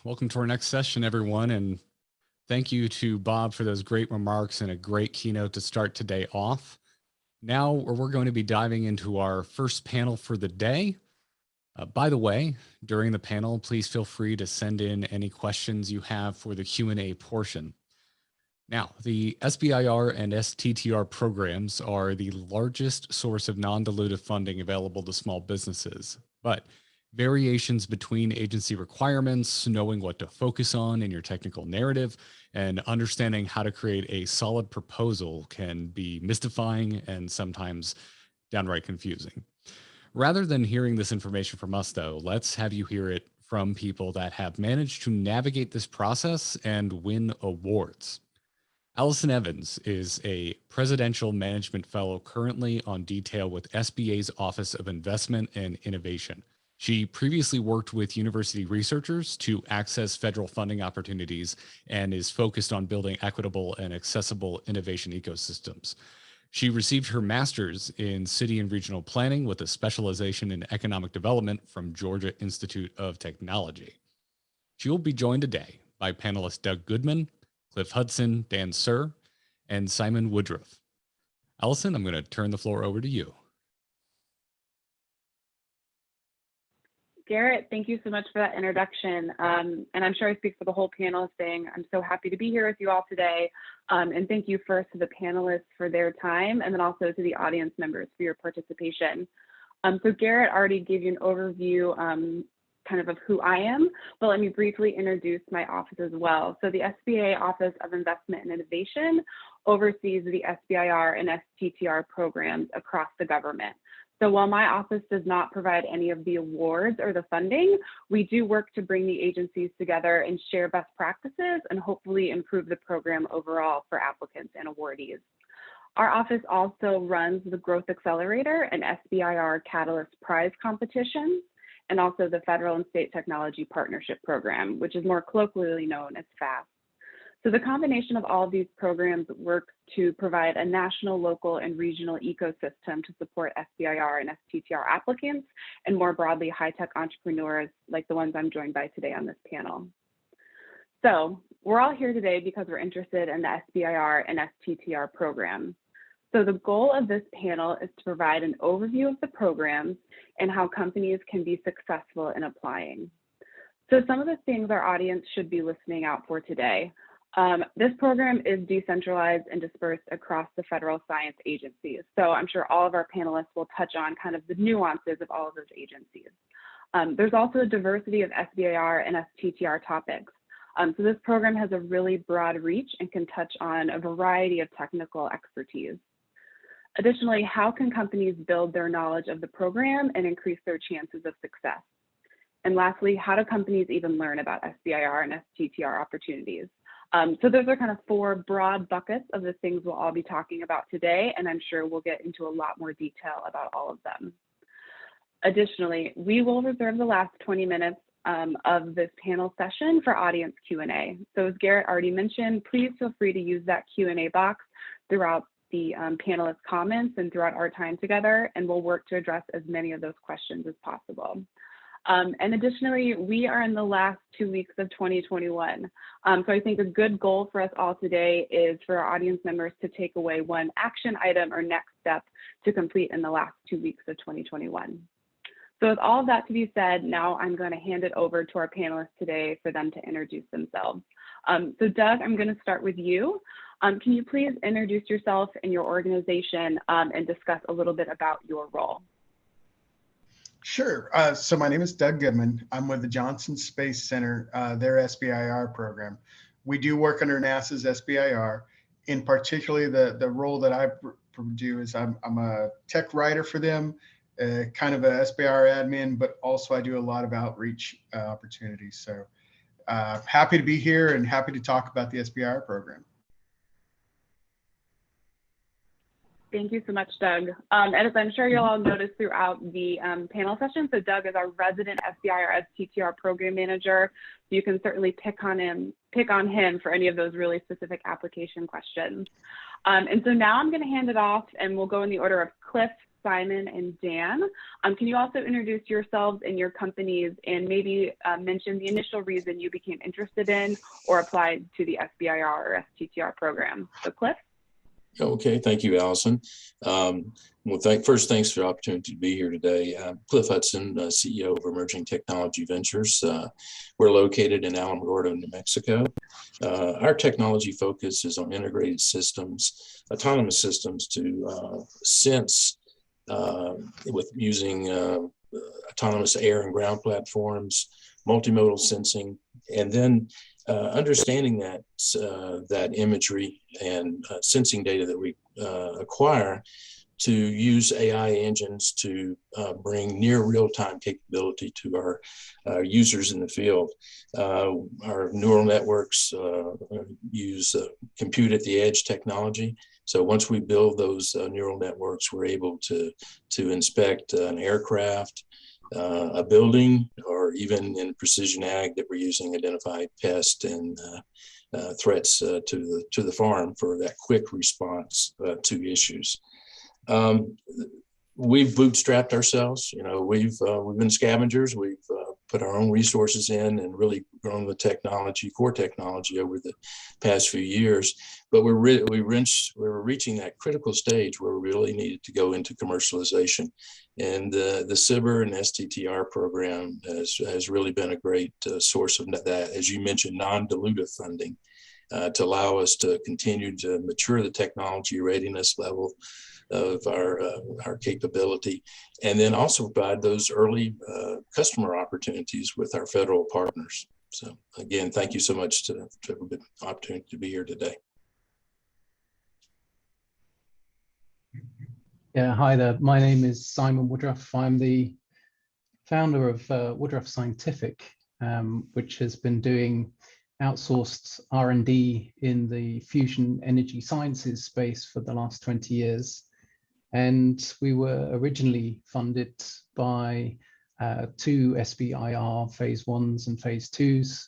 Welcome to our next session, everyone. And thank you to Bob for those great remarks and a great keynote to start today off. Now we're going to be diving into our first panel for the day. By the way, during the panel, please feel free to send in any questions you have for the Q&A portion. Now, the SBIR and STTR programs are the largest source of non-dilutive funding available to small businesses, but variations between agency requirements, knowing what to focus on in your technical narrative, and understanding how to create a solid proposal can be mystifying and sometimes downright confusing. Rather than hearing this information from us, though, let's have you hear it from people that have managed to navigate this process and win awards. Alison Evans is a Presidential Management Fellow currently on detail with SBA's Office of Investment and Innovation. She previously worked with university researchers to access federal funding opportunities and is focused on building equitable and accessible innovation ecosystems. She received her master's in city and regional planning with a specialization in economic development from Georgia Institute of Technology. She will be joined today by panelists Doug Goodman, Cliff Hudson, Dan Suhr, and Simon Woodruff. Alison, I'm going to turn the floor over to you. Garrett, thank you so much for that introduction. And I'm sure I speak for the whole panel saying I'm so happy to be here with you all today. And thank you first to the panelists for their time, and then also to the audience members for your participation. So Garrett already gave you an overview kind of who I am, but let me briefly introduce my office as well. So the SBA Office of Investment and Innovation oversees the SBIR and STTR programs across the government. So while my office does not provide any of the awards or the funding, we do work to bring the agencies together and share best practices and hopefully improve the program overall for applicants and awardees. Our office also runs the Growth Accelerator and SBIR Catalyst Prize competitions, and also the Federal and State Technology Partnership Program, which is more colloquially known as FAST. So the combination of all of these programs works to provide a national, local, and regional ecosystem to support SBIR and STTR applicants, and more broadly, high-tech entrepreneurs like the ones I'm joined by today on this panel. So we're all here today because we're interested in the SBIR and STTR program. So the goal of this panel is to provide an overview of the programs and how companies can be successful in applying. So some of the things our audience should be listening out for today. This program is decentralized and dispersed across the federal science agencies. So I'm sure all of our panelists will touch on kind of the nuances of all of those agencies. There's also a diversity of SBIR and STTR topics. So this program has a really broad reach and can touch on a variety of technical expertise. Additionally, how can companies build their knowledge of the program and increase their chances of success? And lastly, how do companies even learn about SBIR and STTR opportunities? So those are kind of four broad buckets of the things we'll all be talking about today, and I'm sure we'll get into a lot more detail about all of them. Additionally, we will reserve the last 20 minutes of this panel session for audience Q&A. So as Garrett already mentioned, please feel free to use that Q&A box throughout the panelists' comments and throughout our time together, and we'll work to address as many of those questions as possible. And additionally, we are in the last 2 weeks of 2021. So I think a good goal for us all today is for our audience members to take away one action item or next step to complete in the last 2 weeks of 2021. So with all of that to be said, now I'm going to hand it over to our panelists today for them to introduce themselves. So Doug, I'm going to start with you. Can you please introduce yourself and your organization and discuss a little bit about your role? Sure. So my name is Doug Goodman. I'm with the Johnson Space Center, their SBIR program. We do work under NASA's SBIR. In particularly, the role that I do is I'm a tech writer for them, kind of a SBIR admin, but also I do a lot of outreach opportunities. So happy to be here and happy to talk about the SBIR program. Thank you so much, Doug. And as I'm sure you'll all notice throughout the panel session, so Doug is our resident SBIR STTR program manager. You can certainly pick on him for any of those really specific application questions. And so now I'm going to hand it off, and we'll go in the order of Cliff, Simon, and Dan. Can you also introduce yourselves and your companies and maybe mention the initial reason you became interested in or applied to the SBIR or STTR program? So Cliff? Okay, thank you, Allison. Well, first, thanks for the opportunity to be here today. Cliff Hudson, CEO of Emerging Technology Ventures. We're located in Alamogordo, New Mexico. Our technology focus is on integrated systems, autonomous systems to sense with using autonomous air and ground platforms, multimodal sensing, and then understanding that that imagery and sensing data that we acquire to use AI engines to bring near real-time capability to our users in the field. Our neural networks use compute at the edge technology. So once we build those neural networks, we're able to inspect an aircraft, a building, or even in precision ag that we're using, identify pests and threats to the farm for that quick response to issues. We've bootstrapped ourselves. You know, we've been scavengers. We've put our own resources in and really grown the technology, core technology, over the past few years. But we're reaching that critical stage where we really needed to go into commercialization, and the SBIR and STTR program has really been a great source of that, as you mentioned, non-dilutive funding to allow us to continue to mature the technology readiness level of our capability, and then also provide those early customer opportunities with our federal partners. So again, thank you so much to have the opportunity to be here today. Yeah, hi there. My name is Simon Woodruff. I'm the founder of Woodruff Scientific, which has been doing outsourced R&D in the fusion energy sciences space for the last 20 years. And we were originally funded by 2 SBIR phase 1s and phase 2s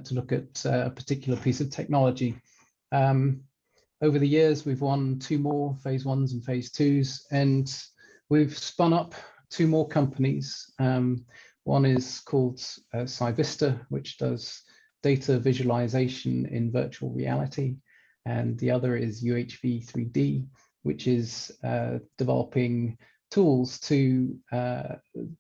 to look at a particular piece of technology. Over the years, we've won 2 more phase 1s and phase 2s, and we've spun up 2 more companies. One is called Cyvista, which does data visualization in virtual reality, and the other is UHV 3D, which is developing tools to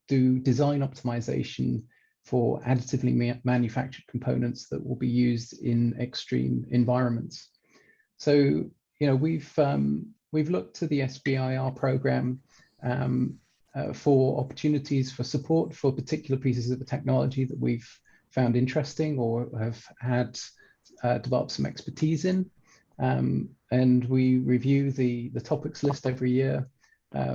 do design optimization for additively manufactured components that will be used in extreme environments. So, you know, we've looked to the SBIR program for opportunities for support for particular pieces of the technology that we've found interesting or have had developed some expertise in. And we review the topics list every year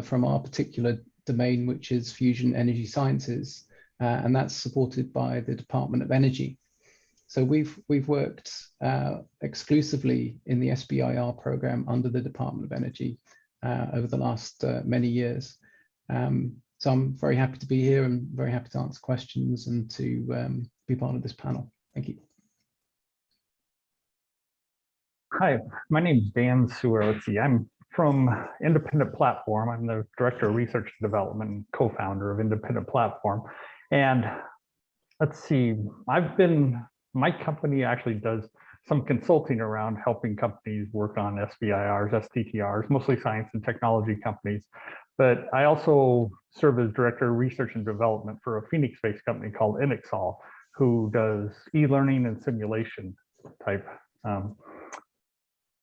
from our particular domain, which is fusion energy sciences, and that's supported by the Department of Energy. So we've worked exclusively in the SBIR program under the Department of Energy over the last many years. So I'm very happy to be here and very happy to answer questions and to be part of this panel. Thank you. Hi, my name is Dan Suerotzi. I'm from Independent Platform. I'm the Director of Research and Development and co-founder of Independent Platform. And let's see, my company actually does some consulting around helping companies work on SBIRs, STTRs, mostly science and technology companies. But I also serve as Director of Research and Development for a Phoenix-based company called Inexol, who does e-learning and simulation type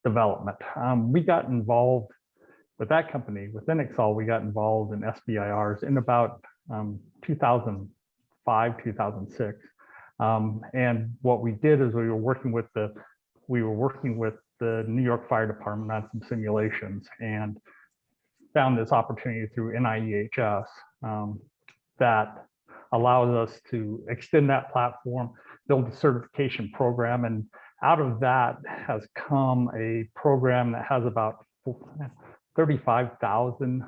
development. We got involved with that company, with Inexol. We got involved in SBIRs in about 2005, 2006. And what we did is we were working with the New York Fire Department on some simulations and found this opportunity through NIEHS that allows us to extend that platform, build a certification program, and out of that has come a program that has about 35,000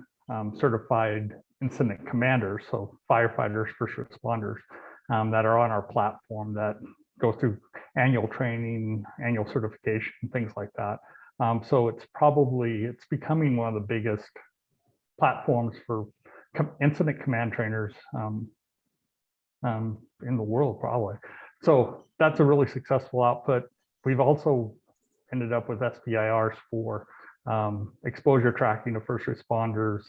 certified incident commanders, so firefighters, first responders, that are on our platform that go through annual training, annual certification, things like that. So it's becoming one of the biggest platforms for incident command trainers in the world, probably. So that's a really successful output. We've also ended up with SBIRs for exposure tracking of first responders.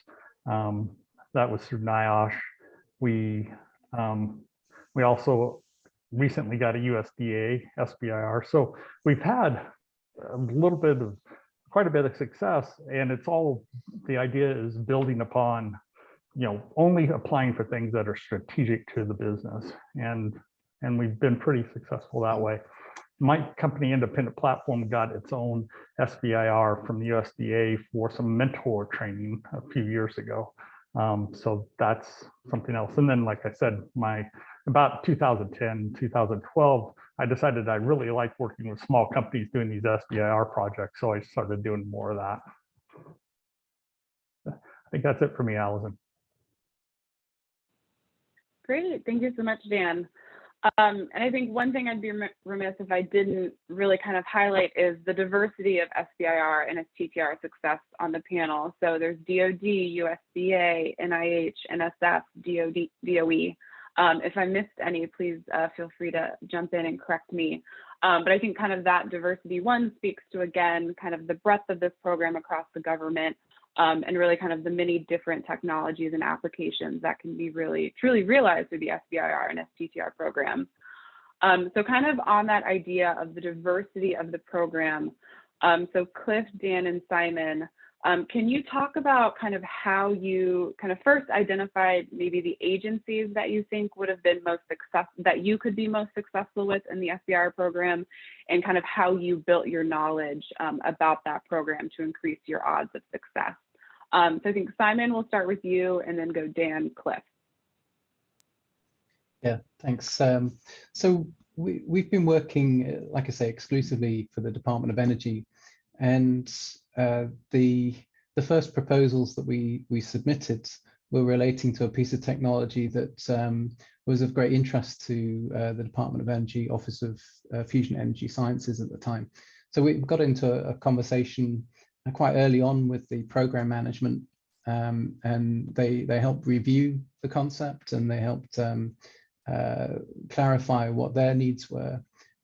That was through NIOSH. We also recently got a USDA SBIR. So we've had quite a bit of success, and it's all, the idea is building upon, only applying for things that are strategic to the business. And we've been pretty successful that way. My company, Independent Platform, got its own SBIR from the USDA for some mentor training a few years ago. So that's something else. And then, like I said, about 2010, 2012, I decided I really like working with small companies doing these SBIR projects. So I started doing more of that. I think that's it for me, Alison. Great. Thank you so much, Dan. And I think one thing I'd be remiss if I didn't really kind of highlight is the diversity of SBIR and STTR success on the panel. So there's DoD, USDA, NIH, NSF, DOE. If I missed any, please feel free to jump in and correct me. But I think kind of that diversity, one, speaks to, again, kind of the breadth of this program across the government, and really kind of the many different technologies and applications that can be really, truly realized through the SBIR and STTR program. So kind of on that idea of the diversity of the program, so Cliff, Dan, and Simon, can you talk about kind of how you kind of first identified maybe the agencies that you think would have been most successful, that you could be most successful with in the SBIR program, and kind of how you built your knowledge about that program to increase your odds of success? So I think Simon, we'll start with you, and then go Dan, Cliff. Yeah, thanks. So we've been working, like I say, exclusively for the Department of Energy, and the first proposals that we submitted were relating to a piece of technology that was of great interest to the Department of Energy Office of Fusion Energy Sciences at the time. So we got into a conversation quite early on with the program management, and they helped review the concept, and they helped clarify what their needs were.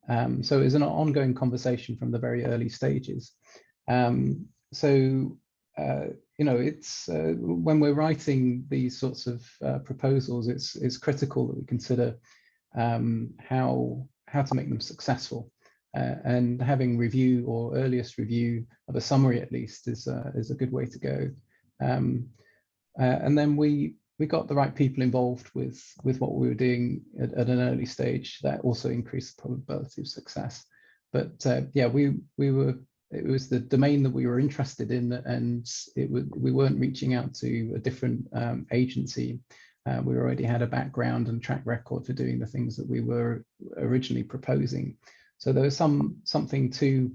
So it was an ongoing conversation from the very early stages. It's when we're writing these sorts of proposals, it's critical that we consider how to make them successful. And having review, or earliest review of a summary at least, is a good way to go. And then we got the right people involved with what we were doing at an early stage. That also increased the probability of success. But yeah, it was the domain that we were interested in, and we weren't reaching out to a different agency. We already had a background and track record for doing the things that we were originally proposing. So there was something to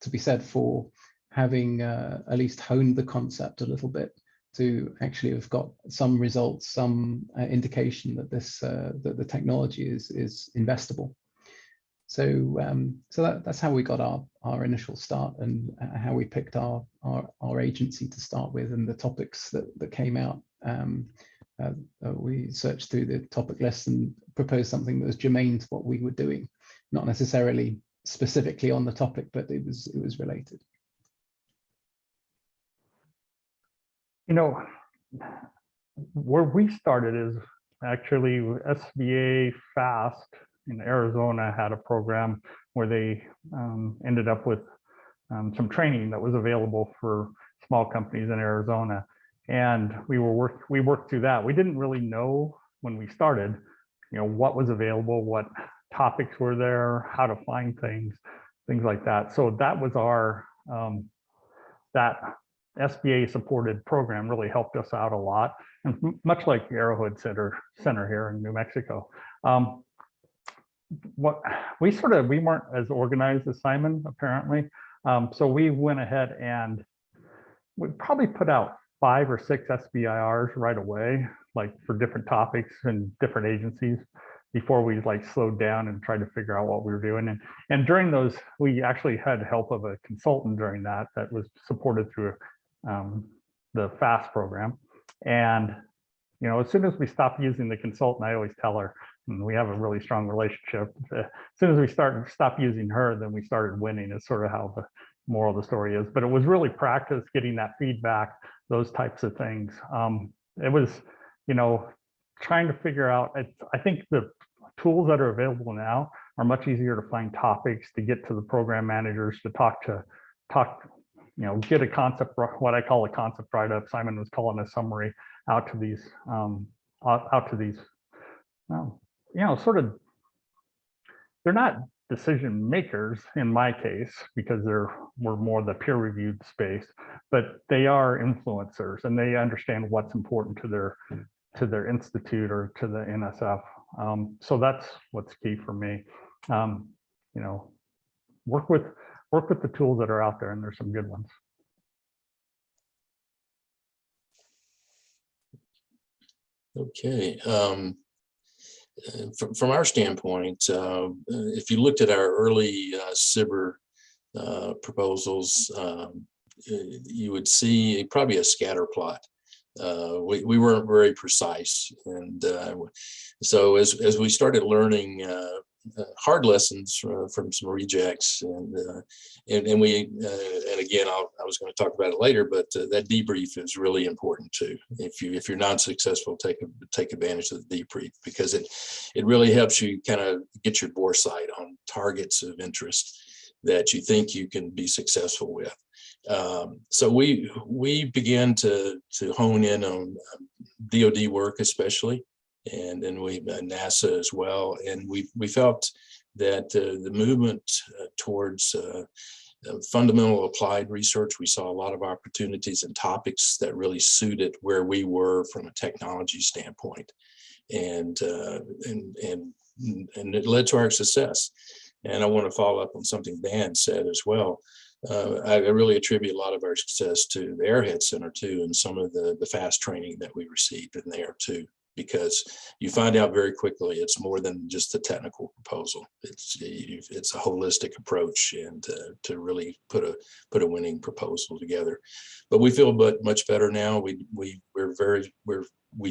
be said for having at least honed the concept a little bit, to actually have got some results, some indication that that the technology is investable. So that's how we got our initial start, and how we picked our agency to start with, and the topics that came out. We searched through the topic list and proposed something that was germane to what we were doing, not necessarily specifically on the topic, but it was related. Where we started is actually SBA FAST in Arizona had a program where they ended up with some training that was available for small companies in Arizona. And we worked through that. We didn't really know when we started, what was available, what topics were there, how to find things like that. So that was that SBA supported program really helped us out a lot, and much like the Arrowhead Center here in New Mexico. We weren't as organized as Simon, apparently. So we went ahead and we probably put out 5 or 6 SBIRs right away, like for different topics and different agencies. before we like slowed down and tried to figure out what we were doing. And during those, we actually had help of a consultant during that was supported through the FAST program. And, you know, as soon as we stopped using the consultant, I always tell her, and we have a really strong relationship. As soon as we stopped using her, then we started winning, is sort of how the moral of the story is. But it was really practice, getting that feedback, those types of things. It was, you know, trying to figure out, I think the tools that are available now are much easier to find topics, to get to the program managers, to talk, you know, get a concept, what I call a concept write-up. Simon was calling a summary out to these, well, you know, sort of, they're not decision makers in my case, because we're more the peer reviewed space, but they are influencers and they understand what's important to their institute or to the NSF. So that's what's key for me. You know, work with the tools that are out there, and there's some good ones. Okay. From our standpoint, if you looked at our early SBIR proposals, you would see probably a scatter plot. We weren't very precise, and so as we started learning hard lessons from some rejects, and we and again I was going to talk about it later, but that debrief is really important too. If you're not successful, take advantage of the debrief, because it really helps you kind of get your foresight on targets of interest that you think you can be successful with. So we began to hone in on DoD work especially, and then we NASA as well, and we felt that the movement towards fundamental applied research, we saw a lot of opportunities and topics that really suited where we were from a technology standpoint, and it led to our success. And I want to follow up on something Dan said as well. I really attribute a lot of our success to the Airhead Center too, and some of the FAST training that we received in there too, because you find out very quickly it's more than just a technical proposal. It's a holistic approach, and to really put a winning proposal together. But we feel much better now. We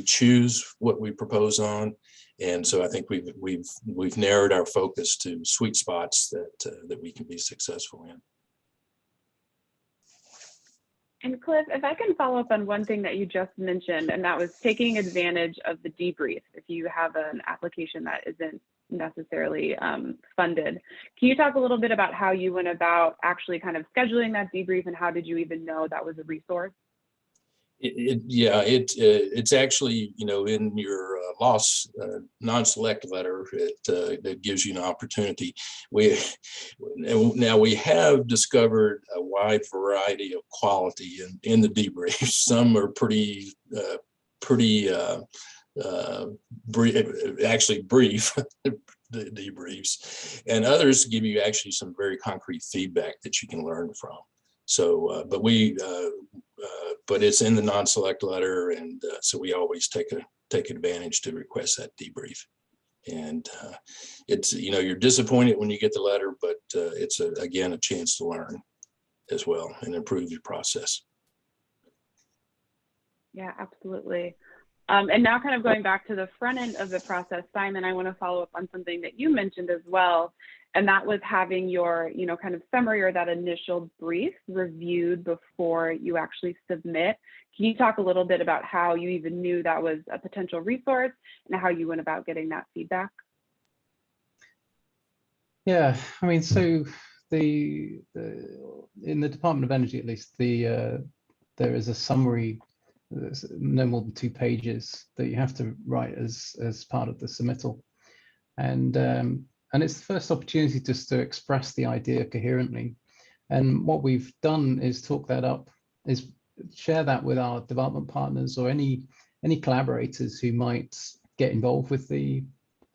choose what we propose on, and so I think we've narrowed our focus to sweet spots that we can be successful in. And Cliff, if I can follow up on one thing that you just mentioned, and that was taking advantage of the debrief. If you have an application that isn't necessarily funded, can you talk a little bit about how you went about actually kind of scheduling that debrief, and how did you even know that was a resource? It's actually, you know, in your non-select letter, that gives you an opportunity. We have discovered a wide variety of quality in the debriefs. Some are pretty brief the debriefs, and others give you actually some very concrete feedback that you can learn from. So, but it's in the non-select letter, and so we always take advantage to request that debrief. And it's, you know, you're disappointed when you get the letter, but it's again a chance to learn as well and improve your process. Yeah, absolutely. And now kind of going back to the front end of the process, Simon, I want to follow up on something that you mentioned as well. And that was having your, you know, kind of summary or that initial brief reviewed before you actually submit. Can you talk a little bit about how you even knew that was a potential resource and how you went about getting that feedback? Yeah, I mean, so in the Department of Energy, at least, there is a summary. There's no more than 2 pages that you have to write as part of the submittal, and it's the first opportunity just to express the idea coherently. And what we've done is talk that up, is share that with our development partners or any collaborators who might get involved with the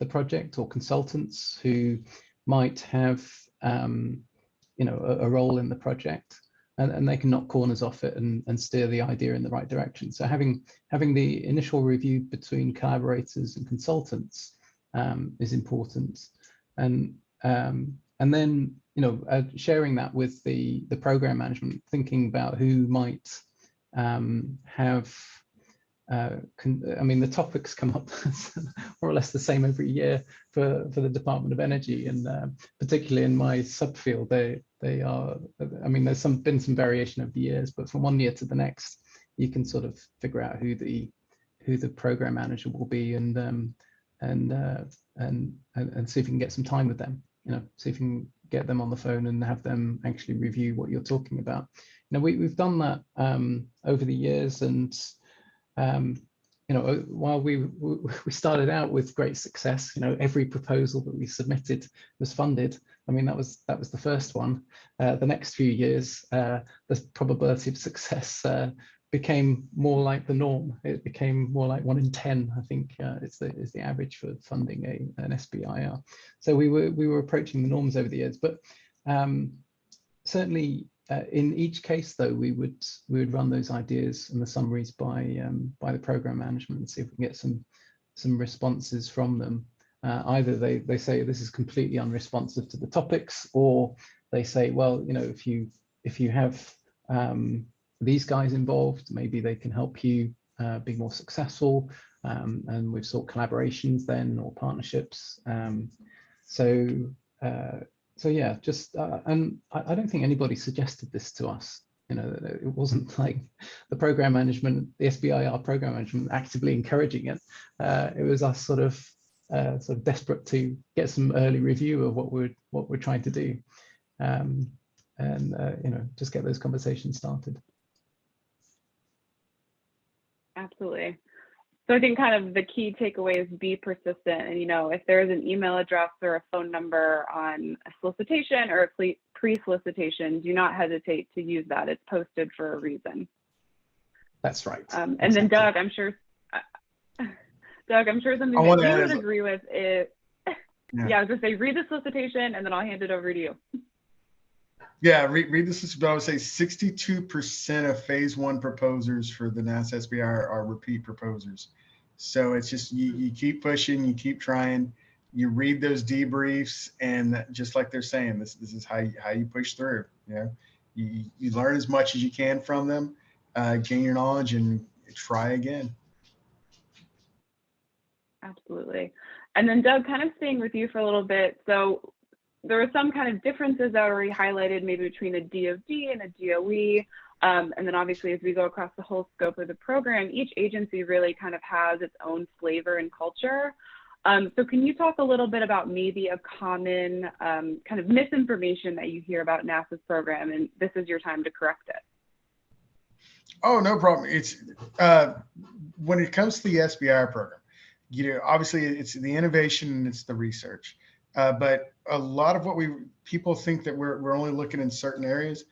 project, or consultants who might have you know, a role in the project, and they can knock corners off it and steer the idea in the right direction. So having the initial review between collaborators and consultants is important. And then, sharing that with the program management, thinking about who might have, the topics come up more or less the same every year for the Department of Energy, and particularly in my subfield, they are, there's been some variation over the years, but from one year to the next, you can sort of figure out who the program manager will be, and see if you can get some time with them. See if you can get them on the phone and have them actually review what you're talking about. We've done that over the years, and while we started out with great success, every proposal that we submitted was funded. That was the first one. The next few years, the probability of success became more like the norm. It became more like 1 in 10, I think, is the average for funding an SBIR. So we were approaching the norms over the years, but certainly in each case, though, we would run those ideas and the summaries by the program management and see if we can get some responses from them. Either they say this is completely unresponsive to the topics, or they say, well, if you have these guys involved, maybe they can help you be more successful, and we've sought collaborations then, or partnerships. So yeah, just and I don't think anybody suggested this to us. It wasn't like the program management, the SBIR program management, actively encouraging it. It was us sort of desperate to get some early review of what we're trying to do, and just get those conversations started. Absolutely. So I think kind of the key takeaway is be persistent. And, if there is an email address or a phone number on a solicitation or a pre-solicitation, do not hesitate to use that. It's posted for a reason. That's right. And exactly. then Doug, I'm sure something that you would agree with is, I was going to say, read the solicitation and then I'll hand it over to you. Yeah, read this, but I would say 62% of phase 1 proposers for the NASA SBIR are repeat proposers. So it's just, you keep pushing, you keep trying, you read those debriefs, and just like they're saying, this is how you push through. You learn as much as you can from them, gain your knowledge, and try again. Absolutely. And then Doug, kind of staying with you for a little bit. So there are some kind of differences that are already highlighted, maybe between a DoD and a DOE. And then obviously, as we go across the whole scope of the program, each agency really kind of has its own flavor and culture. So can you talk a little bit about maybe a common kind of misinformation that you hear about NASA's program, and this is your time to correct it? Oh, no problem. It's when it comes to the SBIR program, obviously it's the innovation and it's the research. But a lot of what people think that we're only looking in certain areas.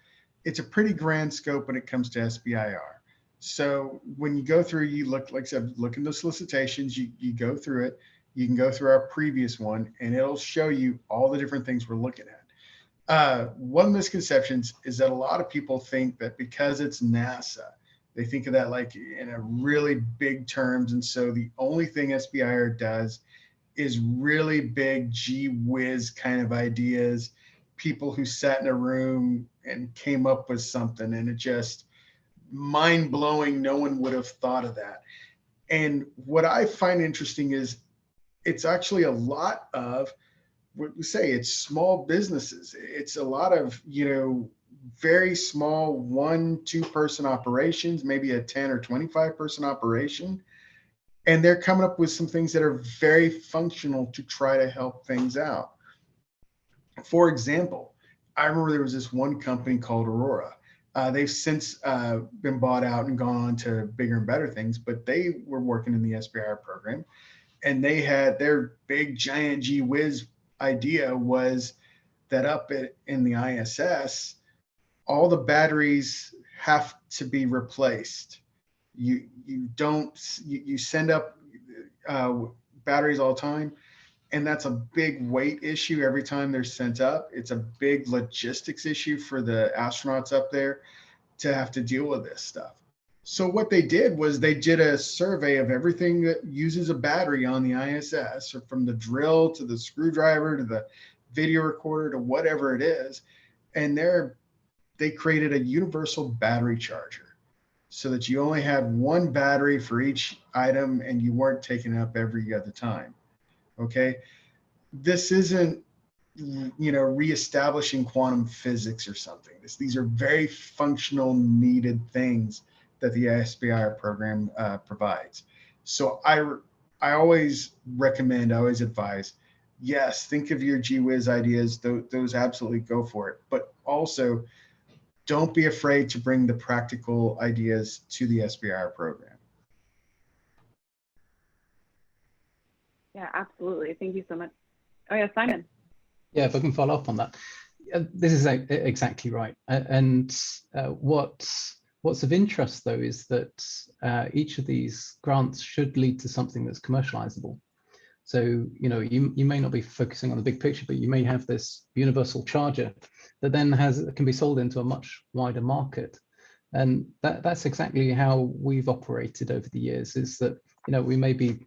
It's a pretty grand scope when it comes to SBIR. So when you go through, you look, like I said, look in the solicitations, you go through it. You can go through our previous one, and it'll show you all the different things we're looking at. One misconception is that a lot of people think that because it's NASA, they think of that like in a really big terms. And so the only thing SBIR does is really big gee whiz kind of ideas, people who sat in a room and came up with something, and it just mind blowing. No one would have thought of that. And what I find interesting is it's actually a lot of what we say, it's small businesses. It's a lot of, very small 1-2 person operations, maybe a 10 or 25 person operation. And they're coming up with some things that are very functional to try to help things out. For example, I remember there was this one company called Aurora. They've since been bought out and gone on to bigger and better things, but they were working in the SBIR program, and they had their big giant gee whiz idea was that up in the ISS, all the batteries have to be replaced. You send up batteries all the time, and that's a big weight issue every time they're sent up. It's a big logistics issue for the astronauts up there to have to deal with this stuff. So what they did was they did a survey of everything that uses a battery on the ISS, or from the drill to the screwdriver to the video recorder to whatever it is. And they created a universal battery charger so that you only had one battery for each item and you weren't taking it up every other time. Okay. This isn't, reestablishing quantum physics or something. These are very functional, needed things that the SBIR program provides. So I always recommend, I always advise, yes, think of your gee whiz ideas. Those absolutely go for it. But also, don't be afraid to bring the practical ideas to the SBIR program. Yeah, absolutely. Thank you so much. Oh yeah, Simon. Yeah, if I can follow up on that. This is exactly right. And what's of interest, though, is that each of these grants should lead to something that's commercializable. So, you may not be focusing on the big picture, but you may have this universal charger that then can be sold into a much wider market. And that's exactly how we've operated over the years, is that, we may be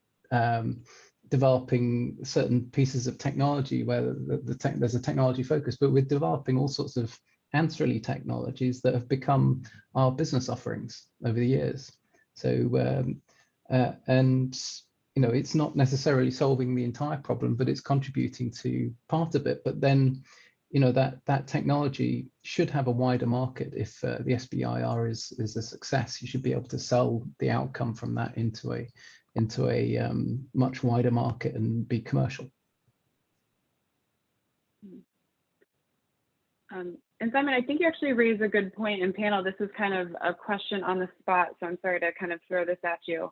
developing certain pieces of technology where there's a technology focus, but we're developing all sorts of ancillary technologies that have become our business offerings over the years. So, it's not necessarily solving the entire problem, but it's contributing to part of it. But then, that technology should have a wider market. If the SBIR is a success, you should be able to sell the outcome from that into a much wider market and be commercial. And Simon, I think you actually raised a good point in panel. This is kind of a question on the spot, so I'm sorry to kind of throw this at you.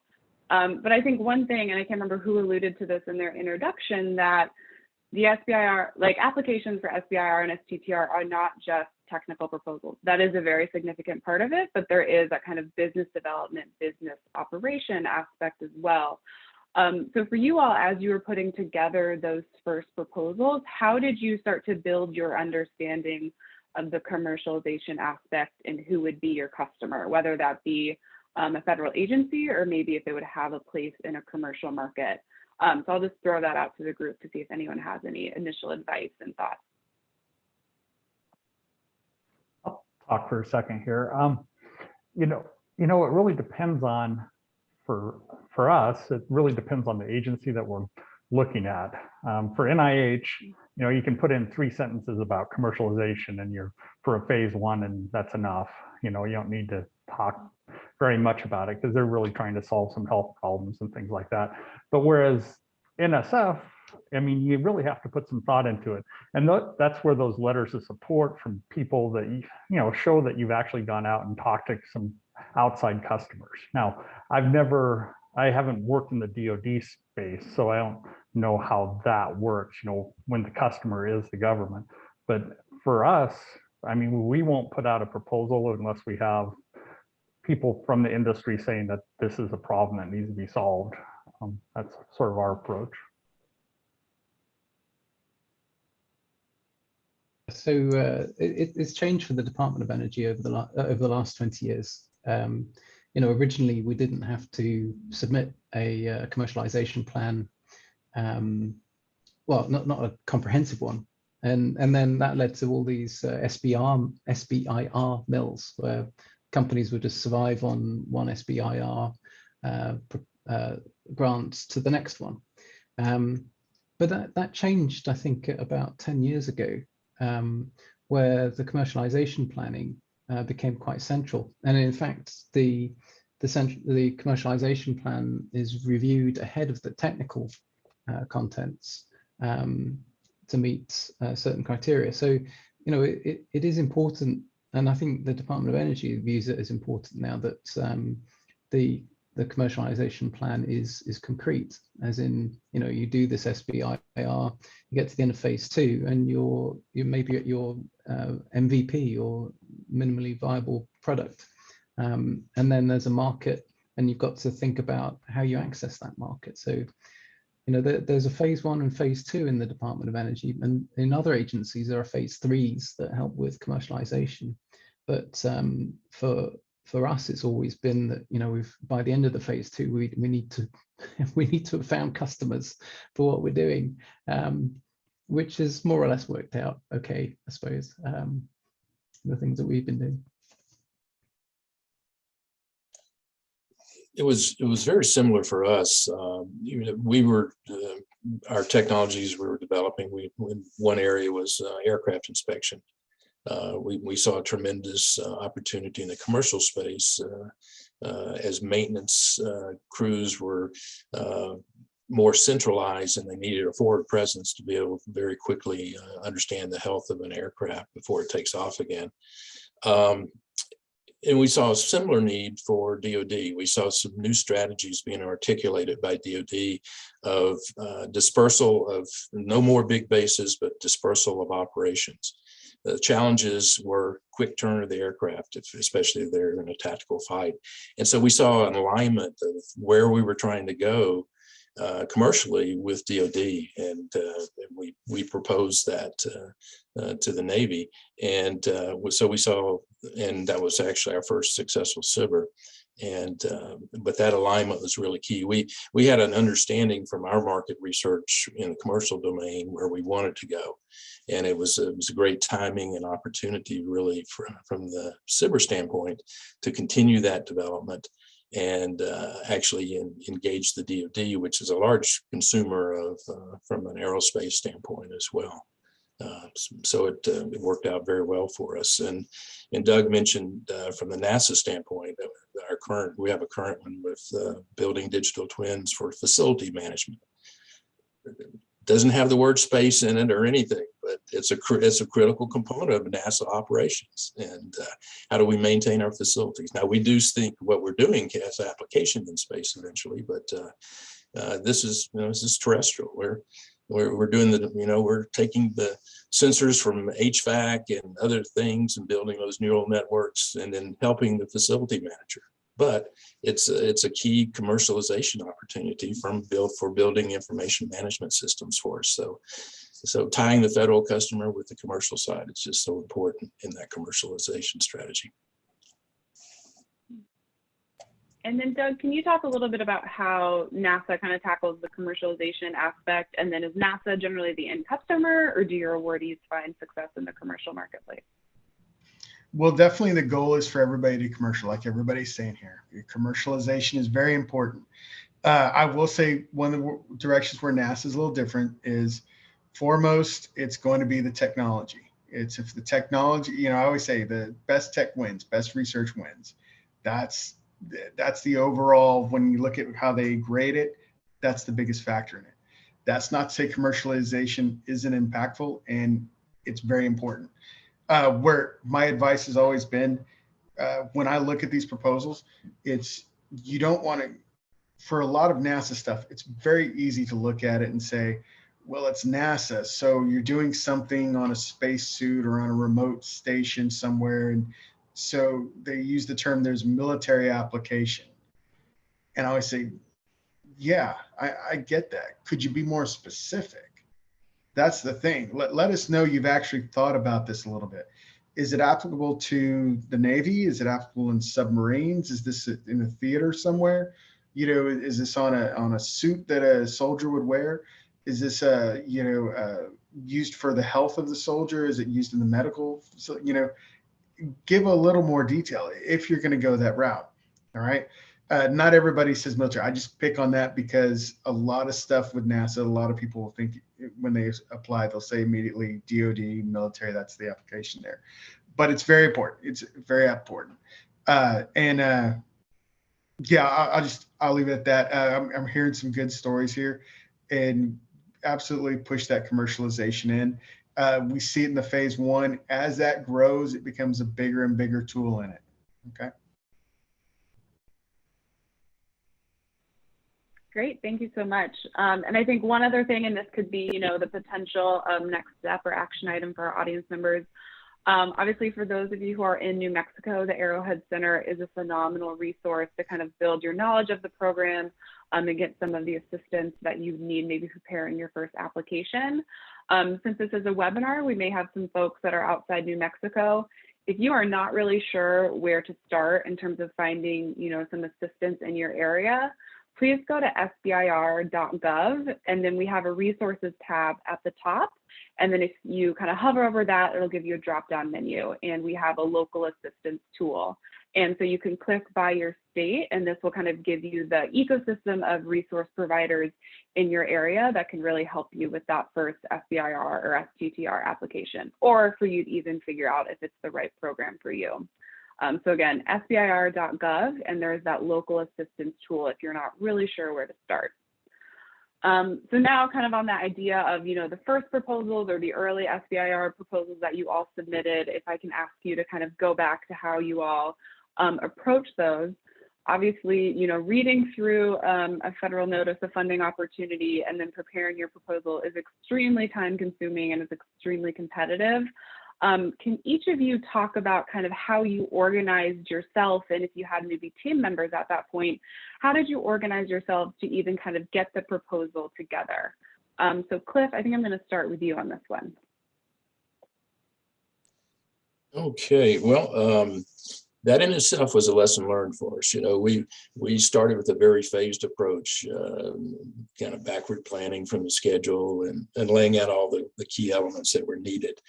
But I think one thing, and I can't remember who alluded to this in their introduction, that the SBIR, like applications for SBIR and STTR are not just technical proposals. That is a very significant part of it, but there is that kind of business development, business operation aspect as well. So for you all, as you were putting together those first proposals, how did you start to build your understanding of the commercialization aspect and who would be your customer, whether that be a federal agency or maybe if it would have a place in a commercial market? So I'll just throw that out to the group to see if anyone has any initial advice and thoughts. I'll talk for a second here. It really depends on, for us, it really depends on the agency that we're looking at. For NIH, you can put in 3 sentences about commercialization and you're for a phase 1 and that's enough. You don't need to talk very much about it because they're really trying to solve some health problems and things like that. But whereas NSF, you really have to put some thought into it. And that's where those letters of support from people that, show that you've actually gone out and talked to some outside customers. Now, I haven't worked in the DoD space, so I don't know how that works, when the customer is the government. But for us, we won't put out a proposal unless we have people from the industry saying that this is a problem that needs to be solved. That's sort of our approach. So it's changed for the Department of Energy over the last 20 years. Originally we didn't have to submit a commercialization plan, well, not a comprehensive one, and then that led to all these SBIR mills where companies would just survive on one SBIR grant to the next one. But that changed, I think, about 10 years ago, where the commercialization planning became quite central. And in fact, the commercialization plan is reviewed ahead of the technical contents to meet certain criteria. So, it is important. And I think the Department of Energy views it as important now that the commercialization plan is concrete, as in, you do this SBIR, you get to the end of phase 2 and you may be at your MVP or minimally viable product. And then there's a market and you've got to think about how you access that market. So, there's a phase 1 and phase 2 in the Department of Energy, and in other agencies there are phase 3s that help with commercialization. But for for us, it's always been that, you know, by the end of the phase 2, we need to we need to have found customers for what we're doing, which has more or less worked out okay, I suppose. The things that we've been doing. It was very similar for us. We were our technologies we were developing. One area was aircraft inspection. We saw a tremendous opportunity in the commercial space as maintenance crews were more centralized, and they needed a forward presence to be able to very quickly understand the health of an aircraft before it takes off again. And we saw a similar need for DoD. We saw some new strategies being articulated by DoD of dispersal of no more big bases, but dispersal of operations. The challenges were quick turn of the aircraft, especially if they're in a tactical fight. And so we saw an alignment of where we were trying to go commercially with DoD, and we proposed that to the Navy, and so we saw, and that was actually our first successful SBIR. And but that alignment was really key. We had an understanding from our market research in the commercial domain where we wanted to go, and it was a great timing and opportunity really from the SBIR standpoint to continue that development and actually engage the DoD, which is a large consumer of from an aerospace standpoint as well. So it worked out very well for us. And Doug mentioned from the NASA standpoint, we have a current one with building digital twins for facility management. Doesn't have the word space in it or anything, but it's a critical component of NASA operations. And how do we maintain our facilities? Now, we do think what we're doing has application in space eventually, but this is terrestrial. We're doing we're taking the sensors from HVAC and other things and building those neural networks and then helping the facility manager. But it's a key commercialization opportunity for building information management systems for us. So tying the federal customer with the commercial side is just so important in that commercialization strategy. And then Doug, can you talk a little bit about how NASA kind of tackles the commercialization aspect? And then is NASA generally the end customer, or do your awardees find success in the commercial marketplace? Well, definitely the goal is for everybody to commercial, like everybody's saying here. Commercialization is very important. I will say one of the directions where NASA is a little different is foremost, it's going to be the technology. It's if the technology, I always say the best tech wins, best research wins. That's the overall, when you look at how they grade it, that's the biggest factor in it. That's not to say commercialization isn't impactful, and it's very important. Where my advice has always been, when I look at these proposals, you don't want to, for a lot of NASA stuff, it's very easy to look at it and say, well, it's NASA, so you're doing something on a spacesuit or on a remote station somewhere, and so they use the term there's military application. And I always say, yeah, I get that. Could you be more specific? That's the thing. Let us know you've actually thought about this a little bit. Is it applicable to the Navy? Is it applicable in submarines? Is this in a theater somewhere? Is this on a suit that a soldier would wear? Is this used for the health of the soldier? Is it used in the medical? So, give a little more detail if you're going to go that route. All right. Not everybody says military. I just pick on that because a lot of stuff with NASA, a lot of people will think when they apply, they'll say immediately DoD, military, that's the application there. But it's very important. It's very important. Yeah, I'll leave it at that. I'm hearing some good stories here, and absolutely push that commercialization in. We see it in the phase 1. As that grows, it becomes a bigger and bigger tool in it. Okay. Great, thank you so much. And I think one other thing, and this could be, the potential next step or action item for our audience members. Obviously, for those of you who are in New Mexico, the Arrowhead Center is a phenomenal resource to kind of build your knowledge of the program and get some of the assistance that you need maybe preparing your first application. Since this is a webinar, we may have some folks that are outside New Mexico. if you are not really sure where to start in terms of finding, some assistance in your area, please go to SBIR.gov, and then we have a resources tab at the top. And then if you kind of hover over that, it'll give you a drop-down menu, and we have a local assistance tool. And so you can click by your state, and this will kind of give you the ecosystem of resource providers in your area that can really help you with that first SBIR or STTR application, or for you to even figure out if it's the right program for you. So again, SBIR.gov, and there's that local assistance tool if you're not really sure where to start. So now kind of on that idea of, the first proposals or the early SBIR proposals that you all submitted, if I can ask you to kind of go back to how you all approach those. Obviously, reading through a federal notice of funding opportunity and then preparing your proposal is extremely time consuming and is extremely competitive. Can each of you talk about kind of how you organized yourself, and if you had maybe team members at that point, how did you organize yourself to even kind of get the proposal together? So Cliff, I think I'm going to start with you on this one. Okay, well, that in itself was a lesson learned for us. We started with a very phased approach, kind of backward planning from the schedule and laying out all the key elements that were needed.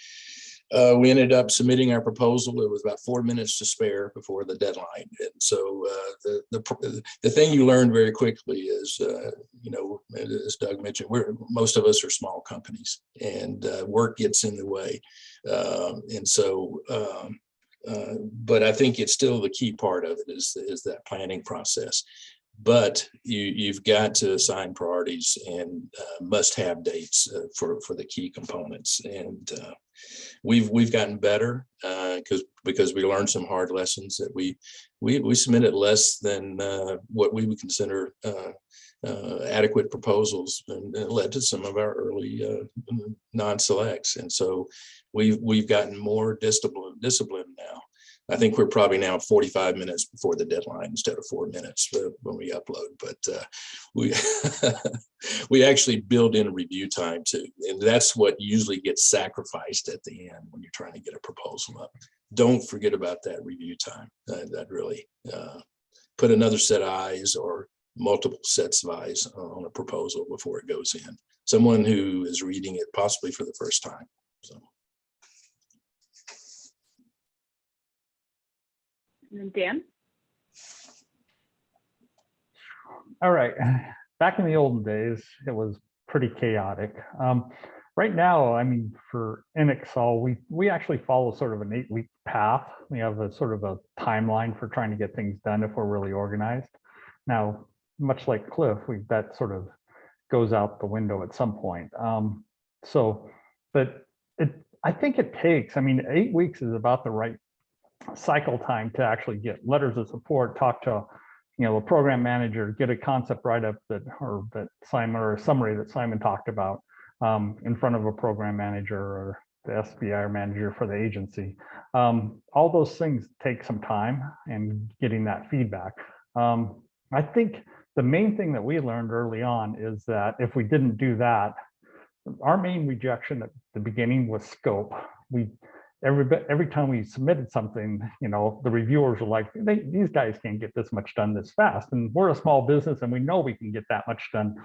We ended up submitting our proposal. It was about 4 minutes to spare before the deadline. And so the thing you learn very quickly is, as Doug mentioned, most of us are small companies, and work gets in the way. But I think it's still the key part of it is that planning process. But you've got to assign priorities and must-have dates for the key components. And we've gotten better because we learned some hard lessons that we submitted less than what we would consider adequate proposals, and it led to some of our early non-selects. And so we've gotten more disciplined now. I think we're probably now 45 minutes before the deadline instead of 4 minutes when we upload. But we actually build in review time too, and that's what usually gets sacrificed at the end when you're trying to get a proposal up. Don't forget about that review time. That really put another set of eyes or multiple sets of eyes on a proposal before it goes in. Someone who is reading it possibly for the first time. So. And Dan? All right. Back in the olden days, it was pretty chaotic. Right now, I mean, for NXL, we actually follow sort of an 8-week path. We have a sort of a timeline for trying to get things done if we're really organized. Now, much like Cliff, that sort of goes out the window at some point. But I think it takes, 8 weeks is about the right cycle time to actually get letters of support, talk to a program manager, get a concept write-up that Simon, or a summary that Simon talked about in front of a program manager or the SBIR manager for the agency. All those things take some time and getting that feedback. I think the main thing that we learned early on is that if we didn't do that, our main rejection at the beginning was scope. Every time we submitted something, the reviewers were like, these guys can't get this much done this fast. And we're a small business, and we know we can get that much done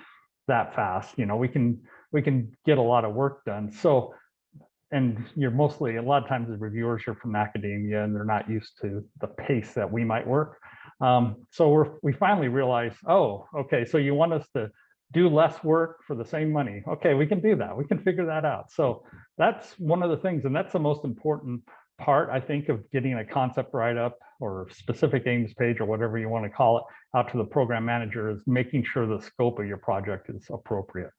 that fast. We can get a lot of work done. So, and you're mostly, a lot of times the reviewers are from academia, and they're not used to the pace that we might work. So we finally realized, oh, okay, so you want us to do less work for the same money. Okay, we can do that. We can figure that out. So that's one of the things, and that's the most important part, I think, of getting a concept write-up or specific aims page or whatever you want to call it out to the program manager, is making sure the scope of your project is appropriate.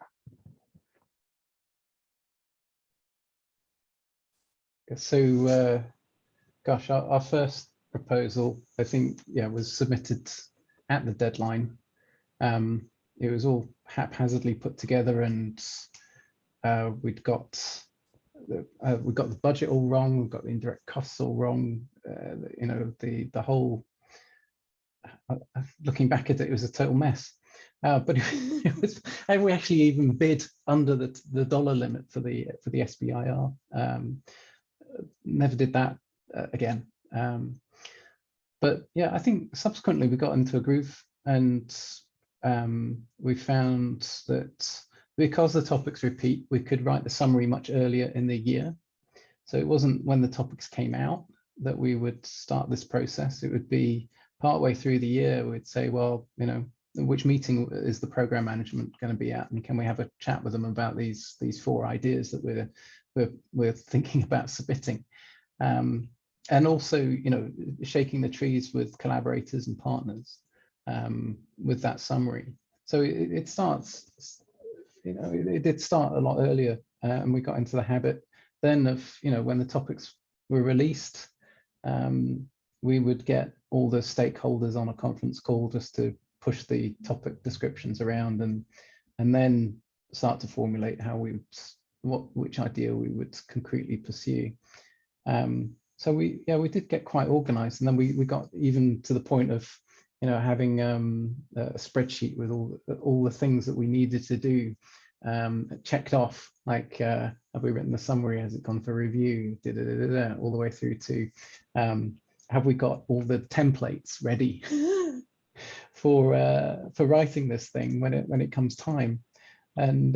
So, gosh, our first proposal, I think, was submitted at the deadline. It was all haphazardly put together, and we got the budget all wrong. We got the indirect costs all wrong. The whole. Looking back at it, it was a total mess. But it was. We actually even bid under the dollar limit for the SBIR. Never did that again. But yeah, I think subsequently we got into a groove, and we found that because the topics repeat, we could write the summary much earlier in the year. So it wasn't when the topics came out that we would start this process. It would be partway through the year, we'd say, well, you know, which meeting is the program management going to be at, and can we have a chat with them about these 4 ideas that we're thinking about submitting, and also, you know, shaking the trees with collaborators and partners with that summary. So it starts, you know, it did start a lot earlier, and we got into the habit then of, you know, when the topics were released, we would get all the stakeholders on a conference call just to push the topic descriptions around, and then start to formulate how which idea we would concretely pursue. So we did get quite organized, and then we got even to the point of, you know, having a spreadsheet with all the things that we needed to do checked off, like have we written the summary, has it gone for review, all the way through to have we got all the templates ready for writing this thing when it comes time. And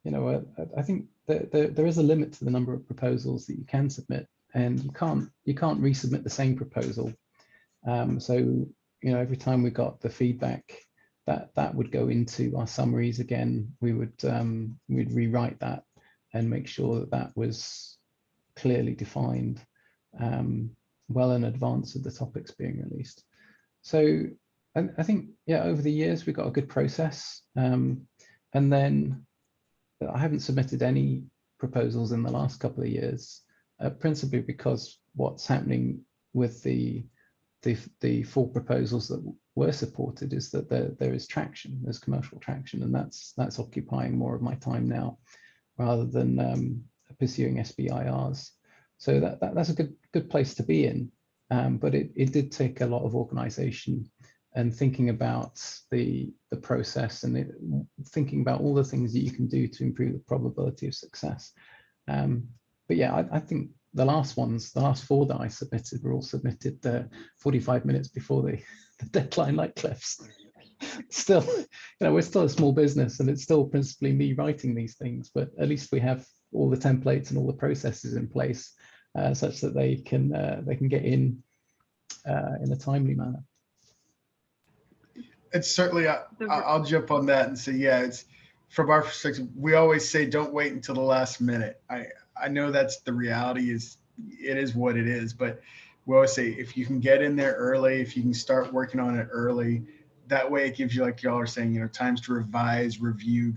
you know, I think that there is a limit to the number of proposals that you can submit, and you can't resubmit the same proposal. So, you know, every time we got the feedback, that would go into our summaries again. We'd rewrite that and make sure that that was clearly defined well in advance of the topics being released. So I think, yeah, over the years we got a good process, and then I haven't submitted any proposals in the last couple of years, principally because what's happening with the 4 proposals that were supported is that there is traction, there's commercial traction, and that's occupying more of my time now, rather than pursuing SBIRs. So that's a good place to be in, but it did take a lot of organization and thinking about the process, and thinking about all the things that you can do to improve the probability of success. But yeah, I think the last 4 that I submitted were all submitted 45 minutes before the deadline, like Cliff's. Still, you know, we're still a small business, and it's still principally me writing these things, but at least we have all the templates and all the processes in place such that they can get in a timely manner. It's certainly, I'll jump on that and say, yeah, it's from our perspective, we always say, don't wait until the last minute. I know that's the reality, it is what it is, but we always say, if you can get in there early, if you can start working on it early, that way it gives you, like y'all are saying, you know, times to revise, review,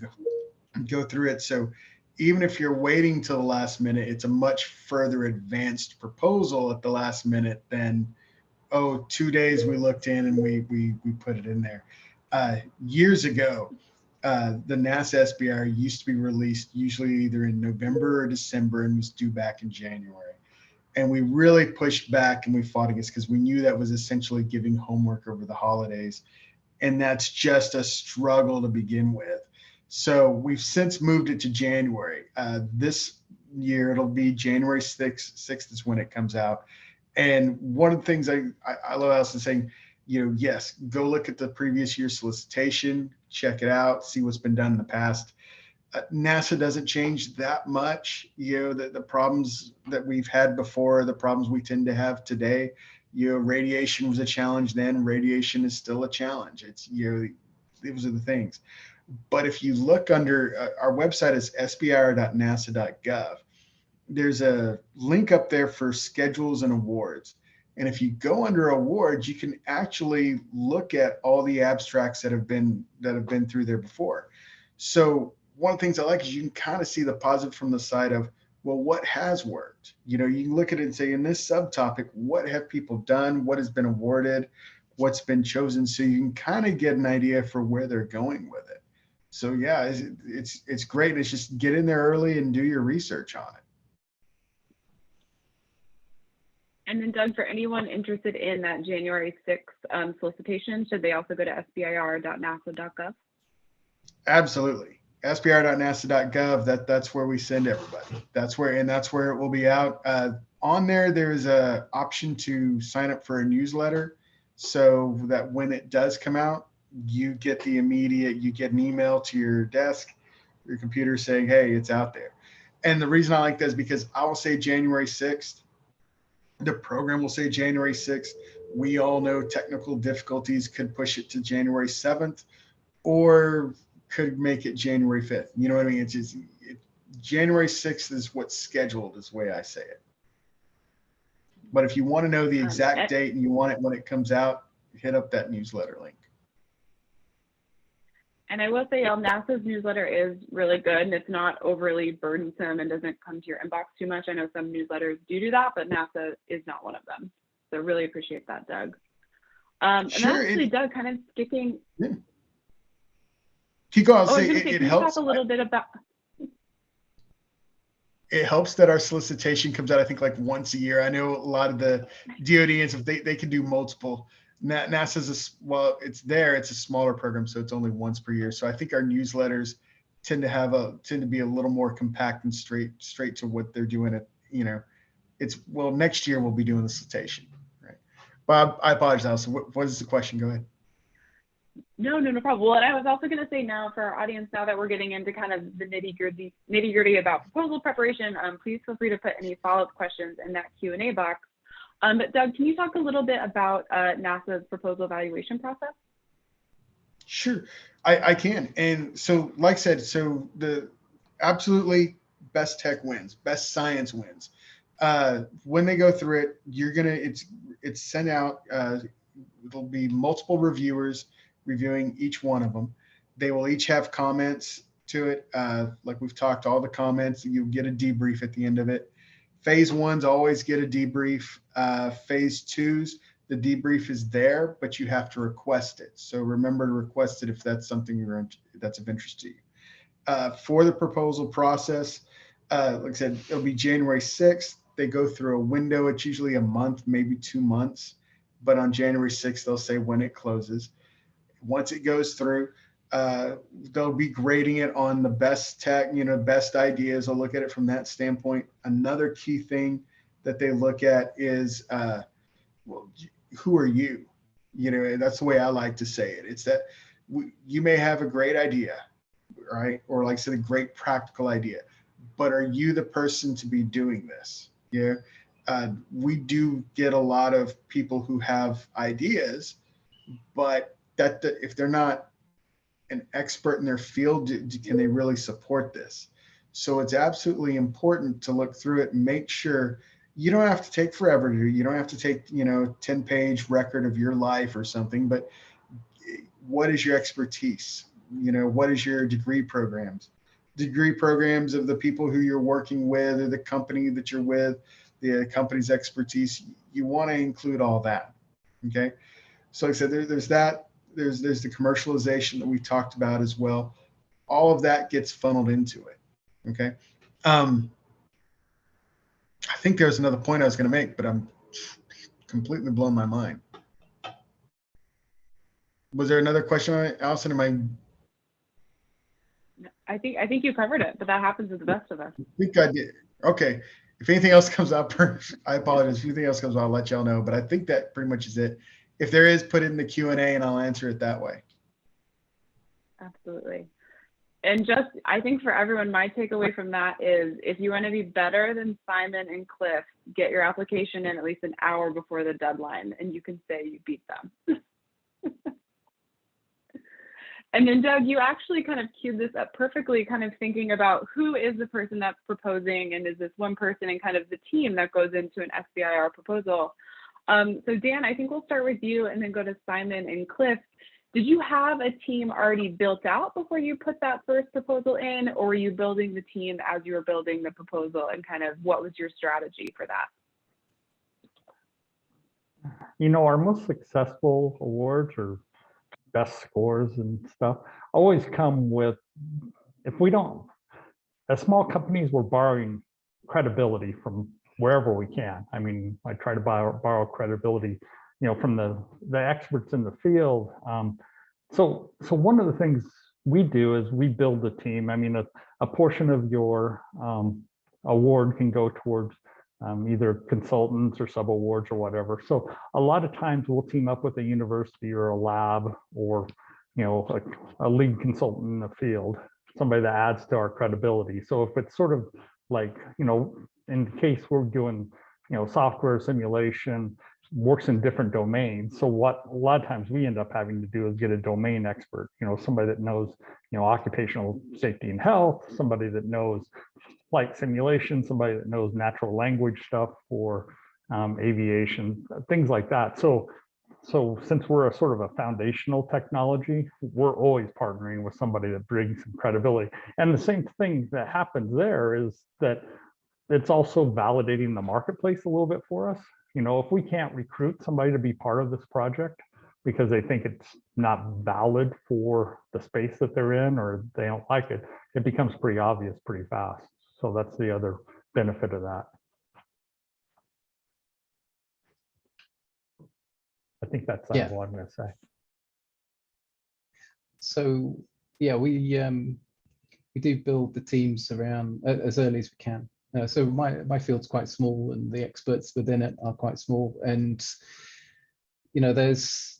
go through it. So even if you're waiting till the last minute, it's a much further advanced proposal at the last minute than, oh, 2 days we looked in and we put it in there. Years ago, the NASA SBIR used to be released usually either in November or December, and was due back in January. And we really pushed back and we fought against, because we knew that was essentially giving homework over the holidays. And that's just a struggle to begin with. So we've since moved it to January. This year, it'll be January 6th is when it comes out. And one of the things I love Alison saying, you know, yes, go look at the previous year's solicitation, check it out, see what's been done in the past. NASA doesn't change that much. You know, the problems that we've had before, the problems we tend to have today. You know, radiation was a challenge then. Radiation is still a challenge. It's, you know, those are the things. But if you look under our website is sbir.nasa.gov. There's a link up there for schedules and awards. And if you go under awards, you can actually look at all the abstracts that have been through there before. So one of the things I like is you can kind of see the positive from the side of, well, what has worked? You know, you can look at it and say, in this subtopic, what have people done? What has been awarded? What's been chosen? So you can kind of get an idea for where they're going with it. So yeah, it's great. It's just get in there early and do your research on it. And then Doug, for anyone interested in that January 6th solicitation, should they also go to sbir.nasa.gov? Absolutely. SBIR.nasa.gov, that's where we send everybody. That's where it will be out. On there is a option to sign up for a newsletter so that when it does come out, you get an email to your desk, your computer saying, hey, it's out there. And the reason I like that is because I will say January 6th. The program will say January 6th. We all know technical difficulties could push it to January 7th or could make it January 5th. You know what I mean? It's just January 6th is what's scheduled, is the way I say it. But if you want to know the exact date and you want it when it comes out, hit up that newsletter link. And I will say, NASA's newsletter is really good, and it's not overly burdensome and doesn't come to your inbox too much. I know some newsletters do that, but NASA is not one of them. So really appreciate that, Doug. Sure. And actually, Doug, kind of skipping. Yeah. Keep going. Oh, It helps. Talk a little bit about. It helps that our solicitation comes out, I think, like once a year. I know a lot of the DoDians, if they can do multiple. NASA's it's a smaller program, so it's only once per year. So I think our newsletters tend to be a little more compact and straight to what they're doing. Next year we'll be doing the solicitation, right? Bob, I apologize. What is the question? Go ahead. No problem. Well, and I was also going to say, now for our audience, now that we're getting into kind of the nitty gritty about proposal preparation, please feel free to put any follow-up questions in that Q&A box. But Doug, can you talk a little bit about NASA's proposal evaluation process? Sure, I can. And so, like I said, so the absolutely best tech wins, best science wins. When they go through it, it's sent out. There'll be multiple reviewers reviewing each one of them. They will each have comments to it. Like we've talked, all the comments, you get a debrief at the end of it. Phase ones always get a debrief. Phase twos, the debrief is there, but you have to request it. So remember to request it if that's something that's of interest to you. For the proposal process, like I said, it'll be January 6th. They go through a window. It's usually a month, maybe 2 months. But on January 6th, they'll say when it closes. Once it goes through, they'll be grading it on the best tech, best ideas. They'll look at it from that standpoint. Another key thing that they look at is, who are you? That's the way I like to say it. It's that you may have a great idea, right? Or like I said, a great practical idea, but are you the person to be doing this? Yeah. We do get a lot of people who have ideas, but if they're not an expert in their field, can they really support this? So it's absolutely important to look through it and make sure you don't have to take forever. You don't have to take 10-page record of your life or something, but what is your expertise? What is your degree programs of the people who you're working with, or the company that you're with, the company's expertise. You want to include all that. Okay. So like I said, there's that. There's the commercialization that we talked about as well. All of that gets funneled into it. Okay. I think there's another point I was going to make, but I'm completely blown my mind. Was there another question on it, Allison? I think you covered it, but that happens to the best of us. I think I did. Okay. If anything else comes up, I apologize. If anything else comes up, I'll let y'all know. But I think that pretty much is it. If there is, put it in the Q&A and I'll answer it that way. Absolutely. And just, I think for everyone, my takeaway from that is, if you want to be better than Simon and Cliff, get your application in at least an hour before the deadline, and you can say you beat them. And then Doug, you actually kind of queued this up perfectly, kind of thinking about who is the person that's proposing, and is this one person, and kind of the team that goes into an SBIR proposal. So Dan, I think we'll start with you and then go to Simon and Cliff. Did you have a team already built out before you put that first proposal in, or were you building the team as you were building the proposal, and kind of what was your strategy for that? Our most successful awards or best scores and stuff always come with, if we don't, as small companies, we're borrowing credibility from wherever we can. I mean, I try to borrow credibility, from the experts in the field. So one of the things we do is we build the team. I mean, a portion of your award can go towards either consultants or sub-awards or whatever. So a lot of times we'll team up with a university or a lab or, a lead consultant in the field, somebody that adds to our credibility. So if it's sort of like, in case we're doing, software simulation, works in different domains. So what a lot of times we end up having to do is get a domain expert, somebody that knows, occupational safety and health, somebody that knows flight simulation, somebody that knows natural language stuff for aviation, things like that. So since we're a sort of a foundational technology, we're always partnering with somebody that brings some credibility. And the same thing that happens there is that it's also validating the marketplace a little bit for us. If we can't recruit somebody to be part of this project because they think it's not valid for the space that they're in or they don't like it, it becomes pretty obvious pretty fast. So that's the other benefit of that. I think that's what I'm going to say. So yeah, we do build the teams around as early as we can. So my field's quite small, and the experts within it are quite small. And there's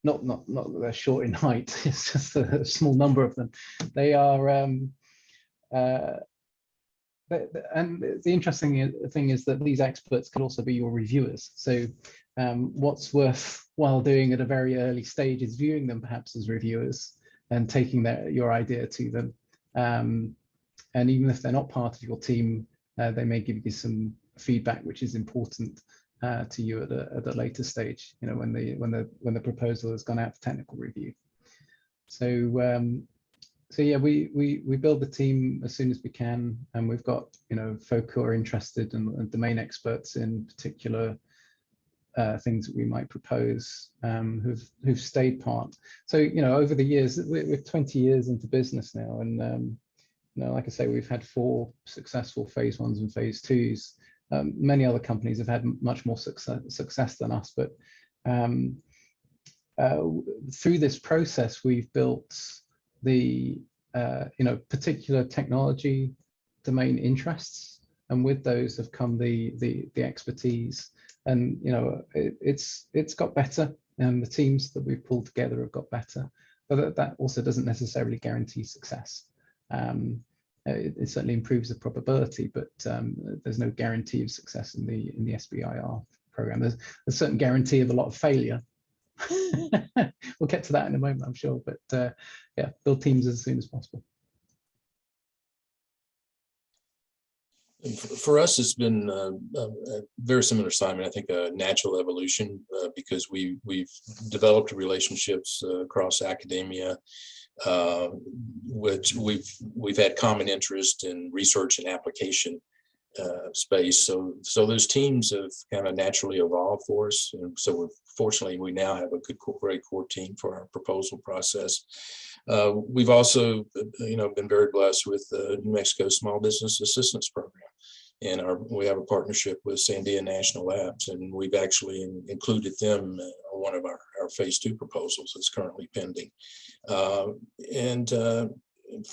not that they're short in height. It's just a small number of them. They are. And the interesting thing is that these experts could also be your reviewers. So what's worthwhile doing at a very early stage is viewing them perhaps as reviewers and taking your idea to them. And even if they're not part of your team, they may give you some feedback, which is important to you at a later stage. When the proposal has gone out for technical review. So yeah, we build the team as soon as we can, and we've got folk who are interested and domain experts in particular things that we might propose, who've stayed part. So over the years, we're 20 years into business now, and like I say, we've had 4 successful phase 1s and phase 2s. Many other companies have had much more success than us, but through this process, we've built the particular technology domain interests, and with those have come the expertise, and it's got better, and the teams that we've pulled together have got better, but that also doesn't necessarily guarantee success. It certainly improves the probability, but there's no guarantee of success in the SBIR program. There's a certain guarantee of a lot of failure. We'll get to that in a moment, I'm sure, but yeah, build teams as soon as possible. For us, it's been a very similar, Simon. I think a natural evolution because we've developed relationships across academia, which we've had common interest in research and application space. So those teams have kind of naturally evolved for us. And so fortunately, we now have a great core team for our proposal process. We've also, been very blessed with the New Mexico Small Business Assistance Program. And we have a partnership with Sandia National Labs, and we've actually included them on one of our phase 2 proposals that's currently pending.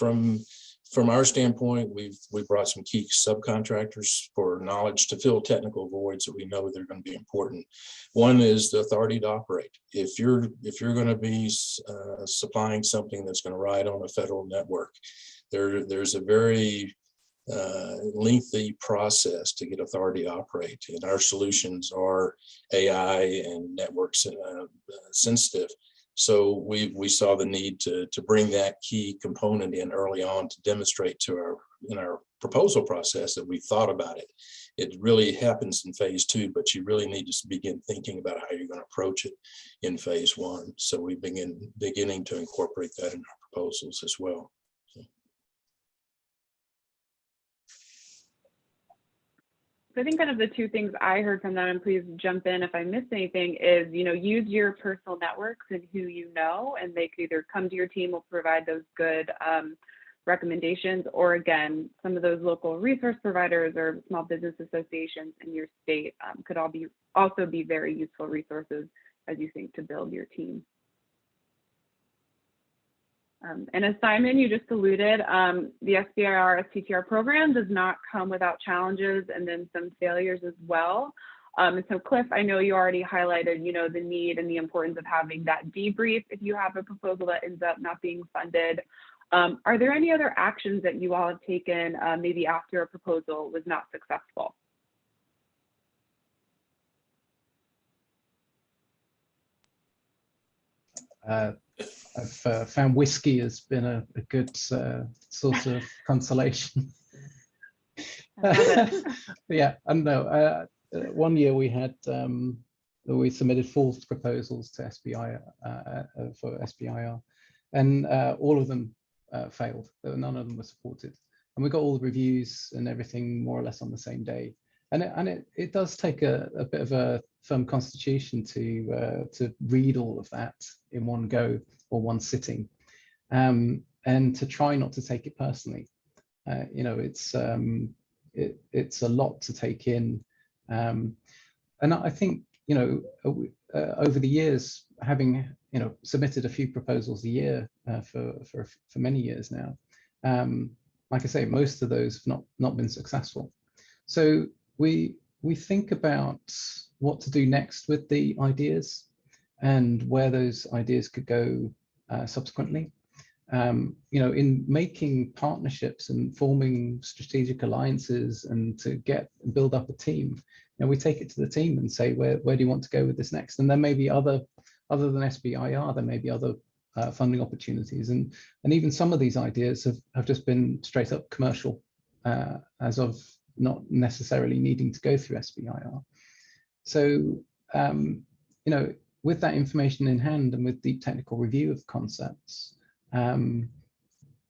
From our standpoint, we've brought some key subcontractors for knowledge to fill technical voids that we know they're going to be important. One is the authority to operate. If you're going to be supplying something that's going to ride on a federal network, there's a very lengthy process to get authority to operate, and our solutions are AI and networks sensitive. So we saw the need to bring that key component in early on to demonstrate in our proposal process that we thought about it. It really happens in phase 2, but you really need to begin thinking about how you're going to approach it in phase 1. So we beginning to incorporate that in our proposals as well. So I think kind of the 2 things I heard from that, and please jump in if I missed anything, is, use your personal networks and who you know, and they could either come to your team or provide those good recommendations, or again, some of those local resource providers or small business associations in your state could also be very useful resources as you think to build your team. And as Simon, you just alluded, the SBIR STTR program does not come without challenges and then some failures as well. And so Cliff, I know you already highlighted, the need and the importance of having that debrief if you have a proposal that ends up not being funded. Are there any other actions that you all have taken maybe after a proposal was not successful? I've found whiskey has been a good source of consolation. Yeah, I don't know. One year we had we submitted 4 proposals to SBIR for SBIR, and all of them failed. None of them were supported, and we got all the reviews and everything more or less on the same day. And it does take a bit of a firm constitution to read all of that in one go or one sitting, and to try not to take it personally. It's a lot to take in, and I think over the years, having submitted a few proposals a year for many years now, like I say, most of those have not been successful. So we think about what to do next with the ideas and where those ideas could go subsequently. In making partnerships and forming strategic alliances and to build up a team, we take it to the team and say, where do you want to go with this next? And there may be other than SBIR, there may be other funding opportunities, and even some of these ideas have just been straight up commercial as of not necessarily needing to go through SBIR. So, with that information in hand and with deep technical review of concepts,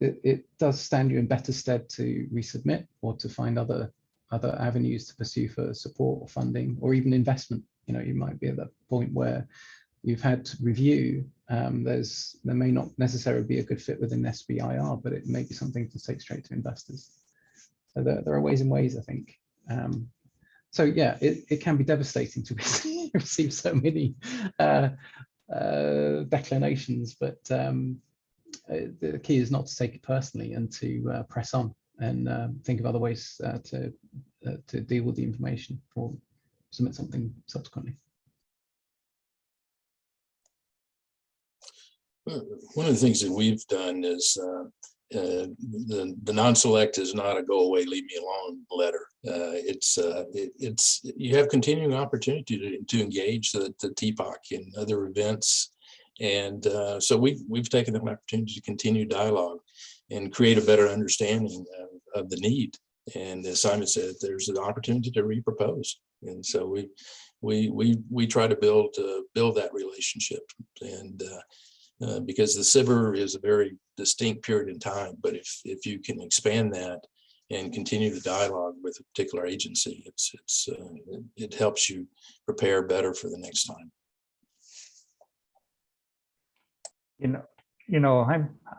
it does stand you in better stead to resubmit or to find other avenues to pursue for support or funding or even investment. You might be at that point where you've had review. There may not necessarily be a good fit within SBIR, but it may be something to take straight to investors. So there are ways and ways, I think. So yeah, it can be devastating to receive so many declinations, but the key is not to take it personally and to press on and think of other ways to deal with the information or submit something subsequently. One of the things that we've done is the Nonselect is not a go away, leave me alone letter. It's you have continuing opportunity to engage the TPOC in other events, and so we've taken an opportunity to continue dialogue and create a better understanding of the need. And as Simon said, there's an opportunity to repropose, and so we try to build that relationship. And because the SBIR is a very distinct period in time, but if you can expand that and continue the dialogue with a particular agency, it helps you prepare better for the next time.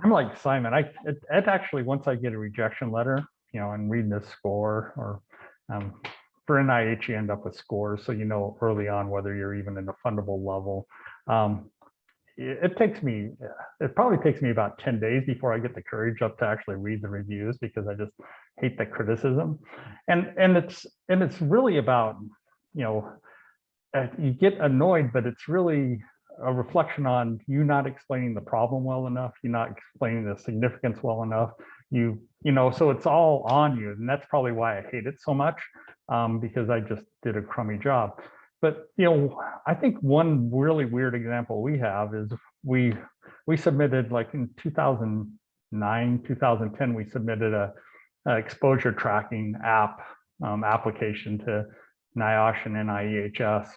I'm like Simon. It actually, once I get a rejection letter, and read the score, or for NIH, you end up with scores, so early on whether you're even in a fundable level. It probably takes me about 10 days before I get the courage up to actually read the reviews, because I just hate the criticism. And it's really about, you get annoyed, but it's really a reflection on you not explaining the problem well enough, you not explaining the significance well enough. So it's all on you, and that's probably why I hate it so much, because I just did a crummy job. But I think one really weird example we have is we submitted, like in 2009, 2010, we submitted a exposure tracking application to NIOSH and NIEHS,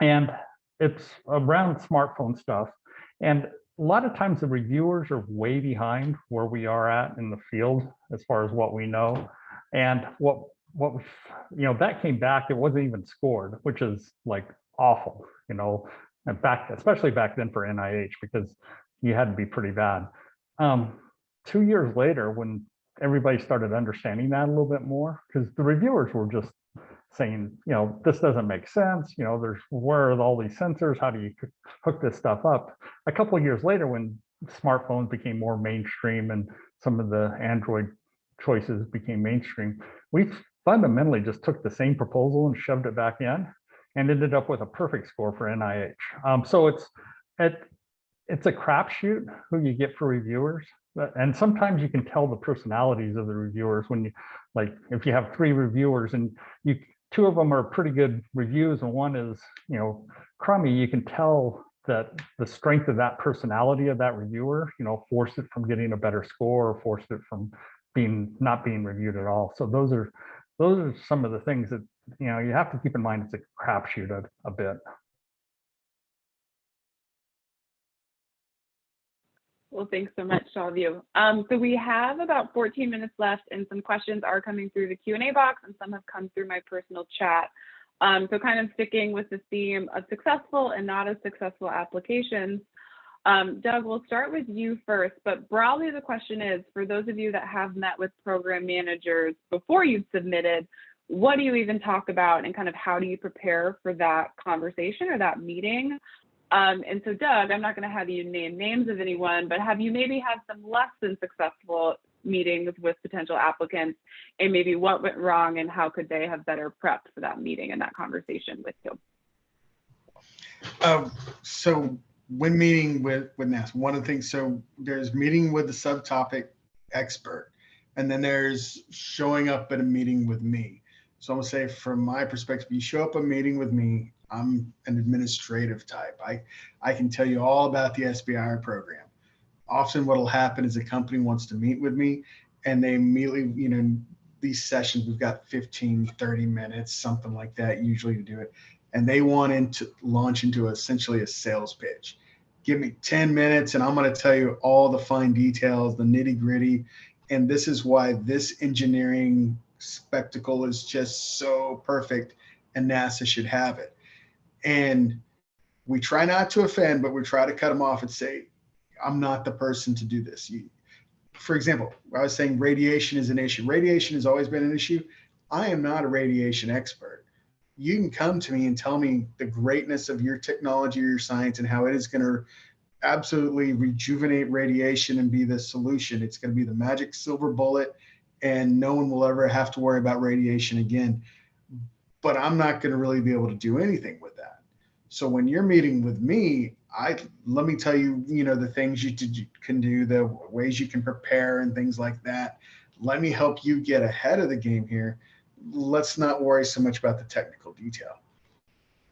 and it's around smartphone stuff. And a lot of times the reviewers are way behind where we are at in the field as far as what we know, and what that came back, it wasn't even scored, which is like awful, and especially back then for NIH, because you had to be pretty bad. 2 years later, when everybody started understanding that a little bit more, because the reviewers were just saying, this doesn't make sense, where are all these sensors, how do you hook this stuff up? A couple of years later, when smartphones became more mainstream and some of the Android choices became mainstream, we fundamentally just took the same proposal and shoved it back in and ended up with a perfect score for NIH. So it's a crapshoot who you get for reviewers. And sometimes you can tell the personalities of the reviewers when you, like, if you have 3 reviewers and 2 of them are pretty good reviews and one is, crummy, you can tell that the strength of that personality of that reviewer, forced it from getting a better score or forced it from not being reviewed at all. So those are some of the things that, you have to keep in mind. It's a crapshoot a bit. Well, thanks so much to all of you. So we have about 14 minutes left, and some questions are coming through the Q&A box, and some have come through my personal chat. So kind of sticking with the theme of successful and not as successful applications. Doug, we'll start with you first, but broadly the question is, for those of you that have met with program managers before you've submitted, what do you even talk about, and kind of how do you prepare for that conversation or that meeting? And so Doug, I'm not going to have you name names of anyone, but have you maybe had some less than successful meetings with potential applicants, and maybe what went wrong and how could they have better prepped for that meeting and that conversation with you? So when meeting with NASA, one of the things, so there's meeting with the subtopic expert, and then there's showing up at a meeting with me. So I'm gonna say, from my perspective, you show up a meeting with me, I'm an administrative type. I can tell you all about the SBIR program. Often what will happen is a company wants to meet with me and they immediately, these sessions, we've got 15, 30 minutes, something like that, usually to do it. And they want to launch into essentially a sales pitch. Give me 10 minutes and I'm going to tell you all the fine details, the nitty gritty. And this is why this engineering spectacle is just so perfect and NASA should have it. And we try not to offend, but we try to cut them off and say, I'm not the person to do this. For example, I was saying radiation is an issue. Radiation has always been an issue. I am not a radiation expert. You can come to me and tell me the greatness of your technology or your science and how it is going to absolutely rejuvenate radiation and be the solution. It's going to be the magic silver bullet and no one will ever have to worry about radiation again. But I'm not going to really be able to do anything with that. So when you're meeting with me, let me tell you, the things you can do, the ways you can prepare and things like that. Let me help you get ahead of the game here. Let's not worry so much about the technical detail.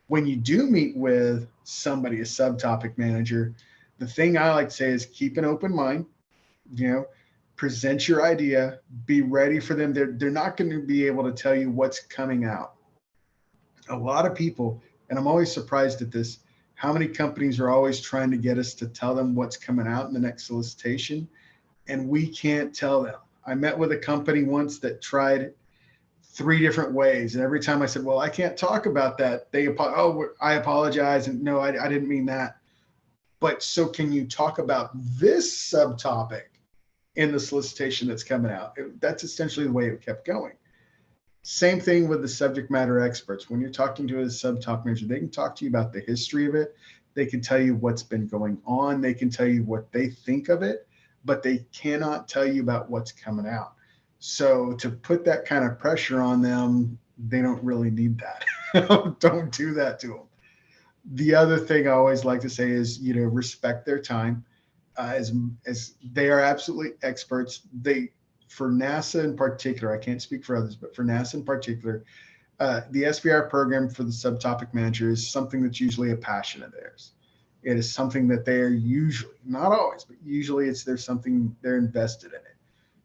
When you do meet with somebody, a subtopic manager, the thing I like to say is keep an open mind, present your idea, be ready for them. They're not going to be able to tell you what's coming out. A lot of people, and I'm always surprised at this, how many companies are always trying to get us to tell them what's coming out in the next solicitation, and we can't tell them. I met with a company once that tried 3 different ways, and every time I said, well, I can't talk about that, I apologize, and no, I didn't mean that. But so can you talk about this subtopic in the solicitation that's coming out? That's essentially the way it kept going. Same thing with the subject matter experts. When you're talking to a subtopic manager, they can talk to you about the history of it. They can tell you what's been going on. They can tell you what they think of it, but they cannot tell you about what's coming out. So to put that kind of pressure on them, they don't really need that. Don't do that to them. The other thing I always like to say is, respect their time. As they are absolutely experts. For NASA in particular, I can't speak for others, but for NASA in particular, the SBIR program for the subtopic manager is something that's usually a passion of theirs. It is something that they are usually, not always, but usually there's something they're invested in it.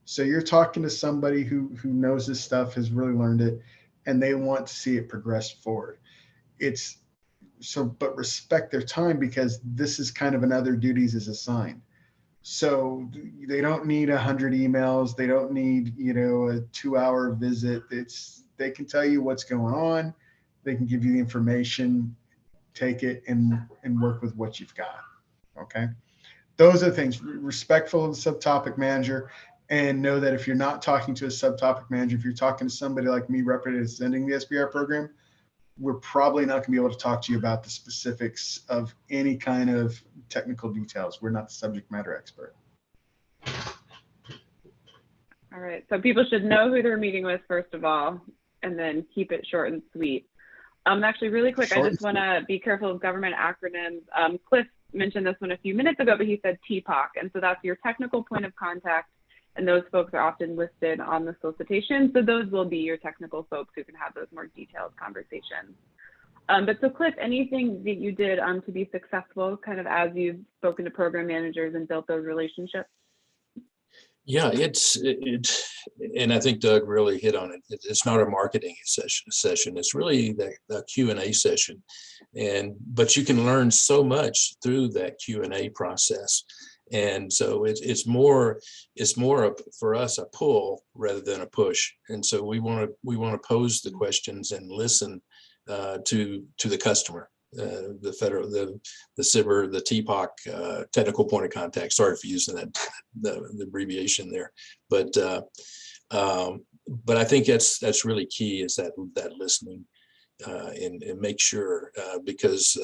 So you're talking to somebody who knows this stuff, has really learned it, and they want to see it progress forward. But respect their time, because this is kind of another duties is assigned. So they don't need 100 emails. They don't need, a 2-hour visit. They can tell you what's going on. They can give you the information, take it and work with what you've got. Okay. Those are the things. Respectful of the subtopic manager, and know that if you're not talking to a subtopic manager, if you're talking to somebody like me representing the SBIR program, we're probably not going to be able to talk to you about the specifics of any kind of technical details. We're not the subject matter expert. All right, so people should know who they're meeting with first of all, and then keep it short and sweet. Actually, really quick, I just want to be careful of government acronyms. Cliff mentioned this one a few minutes ago, but he said TPOC, and so that's your technical point of contact, and those folks are often listed on the solicitation, so those will be your technical folks who can have those more detailed conversations. But so Cliff, anything that you did to be successful kind of as you've spoken to program managers and built those relationships? Yeah, and I think Doug really hit on it. It's not a marketing session. It's really the Q&A session, but you can learn so much through that Q&A process. And so it's more for us a pull rather than a push. And so we want to pose the questions and listen to the customer. The federal, the SBIR, the TPOC, technical point of contact. Sorry for using the abbreviation there, but I think that's really key, is that listening and make sure, because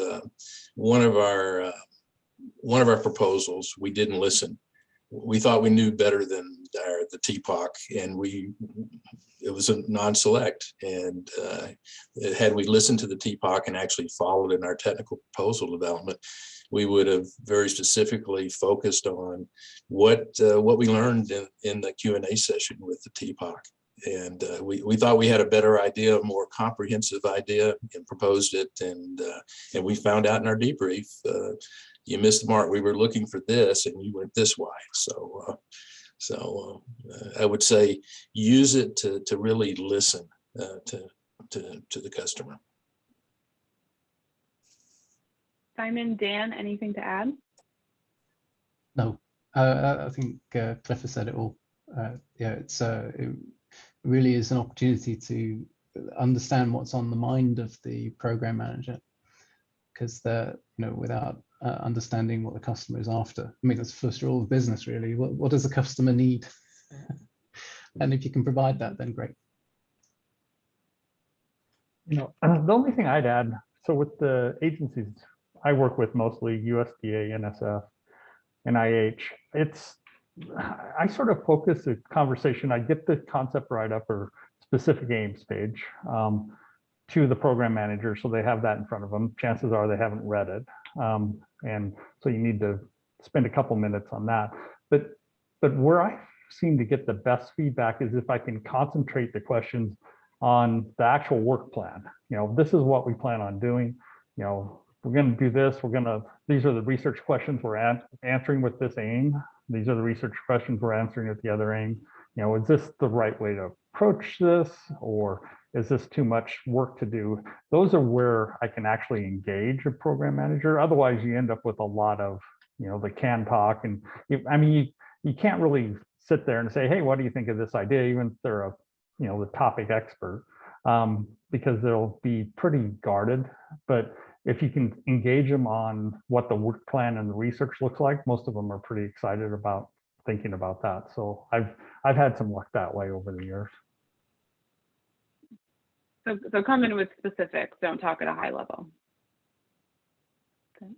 one of our proposals, we didn't listen. We thought we knew better than the TPOC, and it was a non-select. And had we listened to the TPOC and actually followed in our technical proposal development, we would have very specifically focused on what we learned in the Q&A session with the TPOC. And we thought we had a better idea, a more comprehensive idea, and proposed it. And we found out in our debrief, you missed the mark. We were looking for this, and you went this way. So I would say use it to really listen to the customer. Simon, Dan, anything to add? No, I think Cliff has said it all. Yeah, it really is an opportunity to understand what's on the mind of the program manager, because they're, without understanding what the customer is after. I mean, that's the first rule of business, really. What does the customer need? And if you can provide that, then great. The only thing I'd add, so with the agencies I work with, mostly USDA, NSF, NIH, I sort of focus the conversation. I get the concept write-up or specific aims page to the program manager, so they have that in front of them. Chances are they haven't read it, and so you need to spend a couple minutes on that. But where I seem to get the best feedback is if I can concentrate the questions on the actual work plan. This is what we plan on doing. We're going to do this. These are the research questions we're answering with this aim. These are the research questions we're answering with the other aim. Is this the right way to approach this, or is this too much work to do? Those are where I can actually engage a program manager. Otherwise, you end up with a lot of, the can talk. And you can't really sit there and say, hey, what do you think of this idea? Even if they're the topic expert, because they'll be pretty guarded. But if you can engage them on what the work plan and the research looks like, most of them are pretty excited about thinking about that. So I've had some luck that way over the years. So come in with specifics, don't talk at a high level. Okay.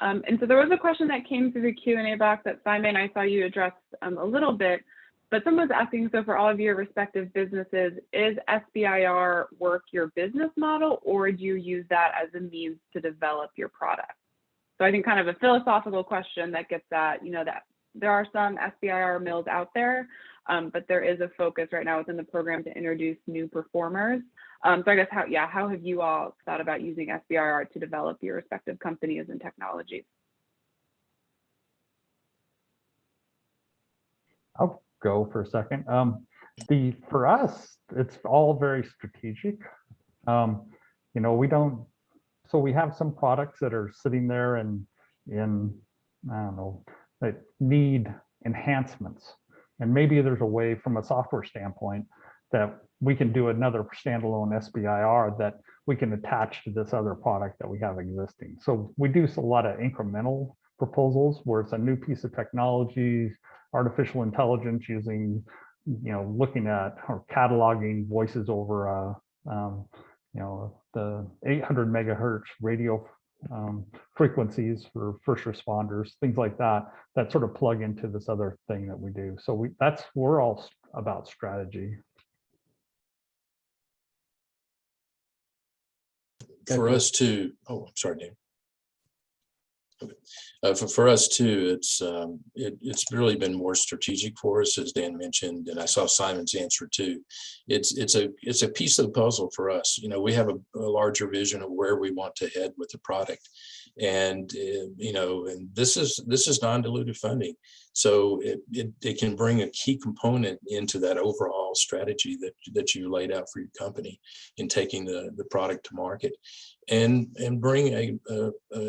And so there was a question that came through the Q&A box that Simon, I saw you address a little bit, but someone was asking, so for all of your respective businesses, is SBIR work your business model, or do you use that as a means to develop your product? So I think kind of a philosophical question that gets at, that there are some SBIR mills out there, but there is a focus right now within the program to introduce new performers. So I guess how have you all thought about using SBIR to develop your respective companies and technologies? I'll go for a second. For us, it's all very strategic. We have some products that are sitting there and that need enhancements. And maybe there's a way from a software standpoint that we can do another standalone SBIR that we can attach to this other product that we have existing. So we do a lot of incremental proposals where it's a new piece of technology, artificial intelligence using, looking at or cataloging voices over the 800 megahertz radio frequencies for first responders, things like that, that sort of plug into this other thing that we do. So we're all about strategy. For us too, oh, I'm sorry, Dave. Okay. For us too, it's really been more strategic for us, as Dan mentioned, and I saw Simon's answer too. It's a piece of the puzzle for us. You know, we have a larger vision of where we want to head with the product, and you know, and this is non-dilutive funding, so it can bring a key component into that overall strategy that you laid out for your company in taking the product to market, and bring an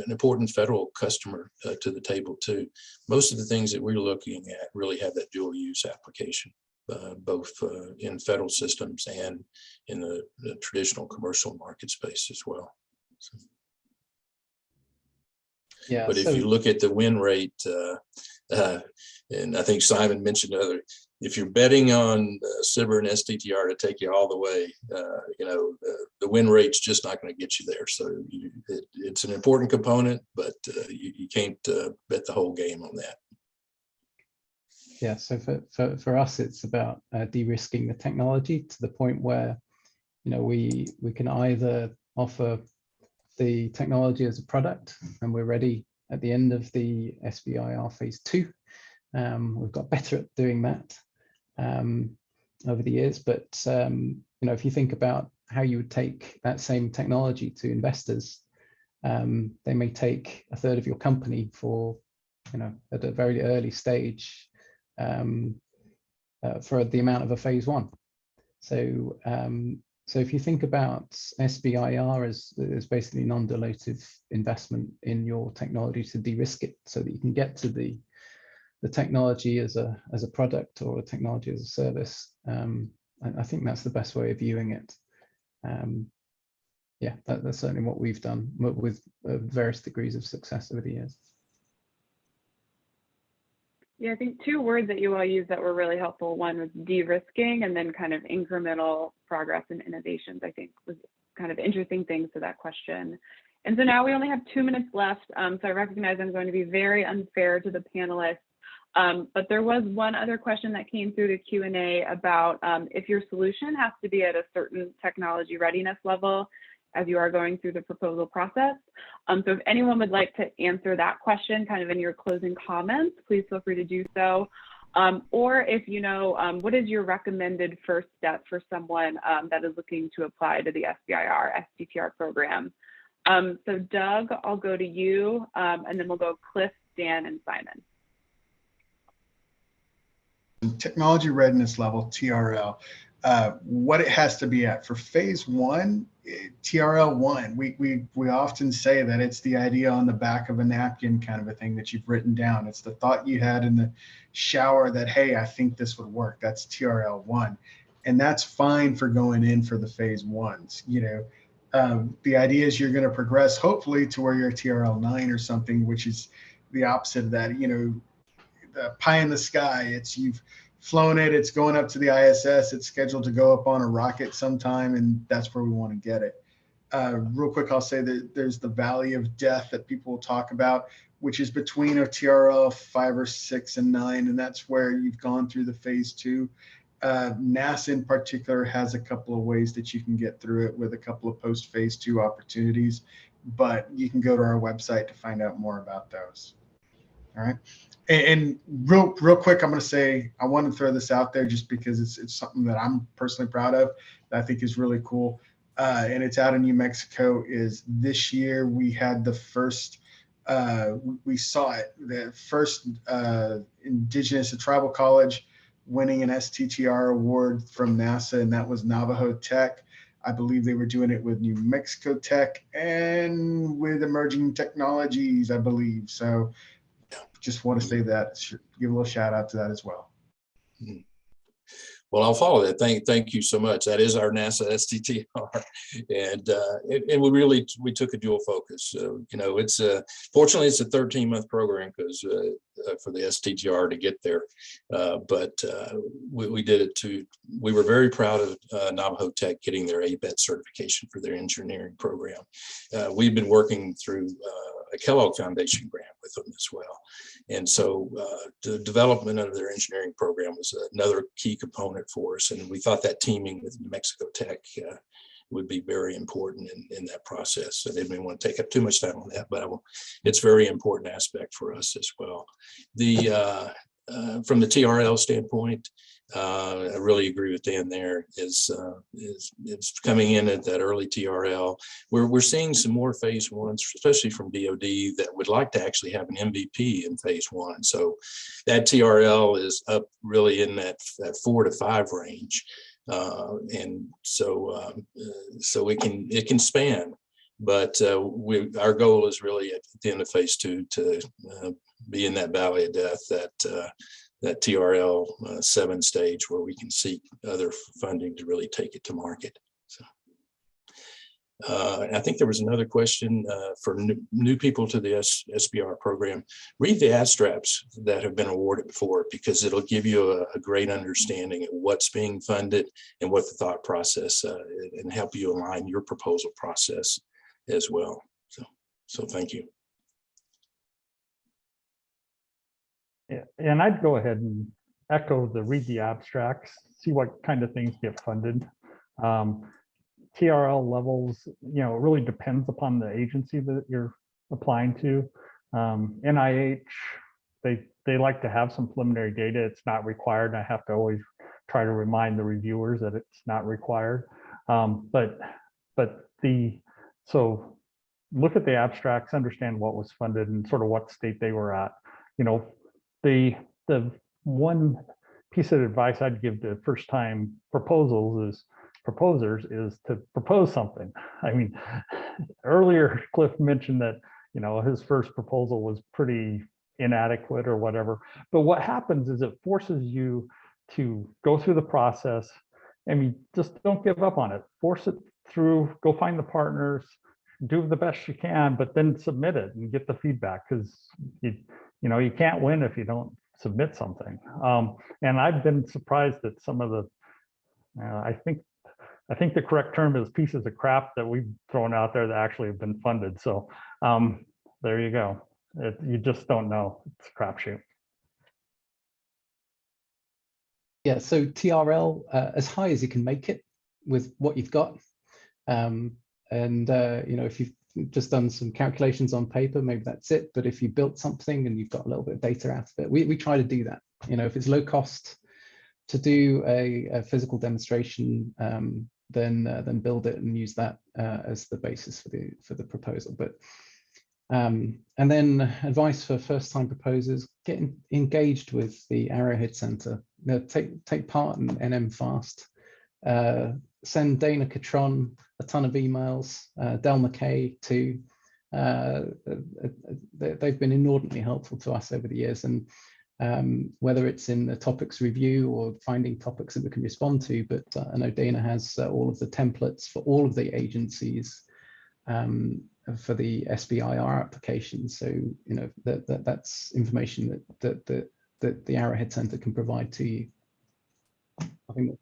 important federal customer to the table too. Most of the things that we're looking at really have that dual use application, both in federal systems and in the traditional commercial market space as well. So. Yeah, but if you look at the win rate, and I think Simon mentioned if you're betting on SBIR and STTR to take you all the way, you know, the win rate's just not going to get you there. So it's an important component, but you can't bet the whole game on that. Yeah, so for us, it's about de-risking the technology to the point where, you know, we can either offer the technology as a product, and we're ready at the end of the SBIR phase 2. We've got better at doing that over the years, but you know, if you think about how you would take that same technology to investors, they may take a third of your company for, you know, at a very early stage for the amount of a phase 1. So so if you think about SBIR as basically non-dilutive investment in your technology to de-risk it so that you can get to the technology as a product or a technology as a service, I think that's the best way of viewing it. Yeah, that's certainly what we've done with various degrees of success over the years. Yeah, I think 2 words that you all used that were really helpful. One was de-risking, and then kind of incremental progress and innovations, I think was kind of interesting things to that question. And so now we only have 2 minutes left. So I recognize I'm going to be very unfair to the panelists. But there was one other question that came through the Q&A about if your solution has to be at a certain technology readiness level as you are going through the proposal process. So if anyone would like to answer that question kind of in your closing comments, please feel free to do so. Or if you know, what is your recommended first step for someone that is looking to apply to the SBIR, STTR program? So Doug, I'll go to you, and then we'll go Cliff, Dan, and Simon. Technology readiness level, TRL, what it has to be at for phase 1, TRL 1. We often say that it's the idea on the back of a napkin kind of a thing that you've written down. It's the thought you had in the shower that, hey, I think this would work. That's TRL 1, and that's fine for going in for the phase 1s. You know, the idea is you're going to progress hopefully to where you're TRL 9 or something, which is the opposite of that. You know, the pie in the sky. It's you've flown it, it's going up to the ISS, it's scheduled to go up on a rocket sometime, and that's where we want to get it. Real quick, I'll say that there's the valley of death that people will talk about, which is between a TRL 5 or 6 and 9, and that's where you've gone through the phase 2. NASA in particular has a couple of ways that you can get through it with a couple of post phase 2 opportunities, but you can go to our website to find out more about those. All right. And real quick, I'm going to say, I want to throw this out there just because it's something that I'm personally proud of, that I think is really cool. And it's out in New Mexico. Is this year we had the first, we saw it, the first indigenous and tribal college winning an STTR award from NASA, and that was Navajo Tech. I believe they were doing it with New Mexico Tech and with Emerging Technologies, I believe. So just want to say that, give a little shout out to that as well. Well, I'll follow that. Thank you so much. That is our NASA STTR, and we took a dual focus. You know, it's fortunately it's a 13-month program because for the STTR to get there, but we did it to. We were very proud of Navajo Tech getting their ABET certification for their engineering program. We've been working through a Kellogg Foundation grant with them as well. And so the development of their engineering program was another key component for us. And we thought that teaming with New Mexico Tech would be very important in that process. I didn't want to take up too much time on that, but it's a very important aspect for us as well. From the TRL standpoint, I really agree with Dan there, is coming in at that early TRL. We're seeing some more phase ones, especially from DOD, that would like to actually have an MVP in phase one. So that TRL is up really in that 4 to 5 range. And so it can span, but our goal is really at the end of phase 2 to be in that valley of death, that TRL 7 stage where we can seek other funding to really take it to market. So I think there was another question for new people to the SBIR program. Read the abstracts that have been awarded before, because it'll give you a great understanding of what's being funded and what the thought process and help you align your proposal process as well. So thank you. Yeah, and I'd go ahead and echo the read the abstracts, see what kind of things get funded. TRL levels, you know, it really depends upon the agency that you're applying to. NIH, they like to have some preliminary data. It's not required. I have to always try to remind the reviewers that it's not required. So look at the abstracts, understand what was funded and sort of what state they were at. You know, the one piece of advice I'd give to first-time proposers is to propose something. I mean, earlier Cliff mentioned that, you know, his first proposal was pretty inadequate or whatever. But what happens is it forces you to go through the process. I mean, just don't give up on it. Force it through, go find the partners, do the best you can, but then submit it and get the feedback, because you know, you can't win if you don't submit something. And I've been surprised that some of the, I think the correct term is pieces of crap that we've thrown out there that actually have been funded. So there you go. You just don't know. It's a crapshoot. Yeah, so TRL, as high as you can make it with what you've got. You know, if you've just done some calculations on paper, maybe that's it. But if you built something and you've got a little bit of data out of it, we try to do that. You know, if it's low cost to do a physical demonstration, then build it and use that as the basis for the proposal. But and then advice for first-time proposers: get engaged with the Arrowhead Center. You know, take part in NM Fast. Send Dana Catron a ton of emails, Del McKay too. They've been inordinately helpful to us over the years, and whether it's in the topics review or finding topics that we can respond to. But I know Dana has all of the templates for all of the agencies for the SBIR application. So you know that's information that the Arrowhead Center can provide to you. I think.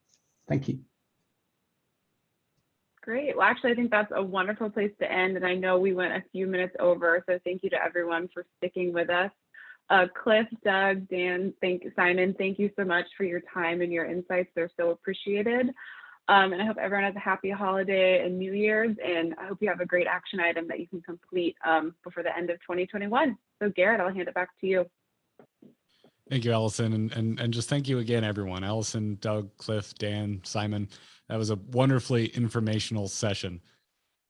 Thank you. Great. Well, actually, I think that's a wonderful place to end. And I know we went a few minutes over, so thank you to everyone for sticking with us. Cliff, Doug, Dan, Simon, thank you so much for your time and your insights. They're so appreciated. And I hope everyone has a happy holiday and New Year's. And I hope you have a great action item that you can complete before the end of 2021. So Garrett, I'll hand it back to you. Thank you, Allison. And just thank you again, everyone. Allison, Doug, Cliff, Dan, Simon. That was a wonderfully informational session.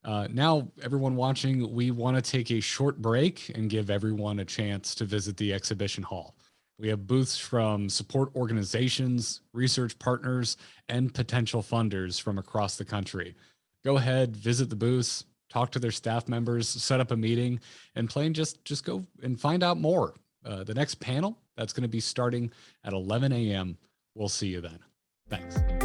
Now, everyone watching, we want to take a short break and give everyone a chance to visit the exhibition hall. We have booths from support organizations, research partners, and potential funders from across the country. Go ahead, visit the booths, talk to their staff members, set up a meeting, and plain just go and find out more. The next panel, that's going to be starting at 11 a.m. We'll see you then. Thanks.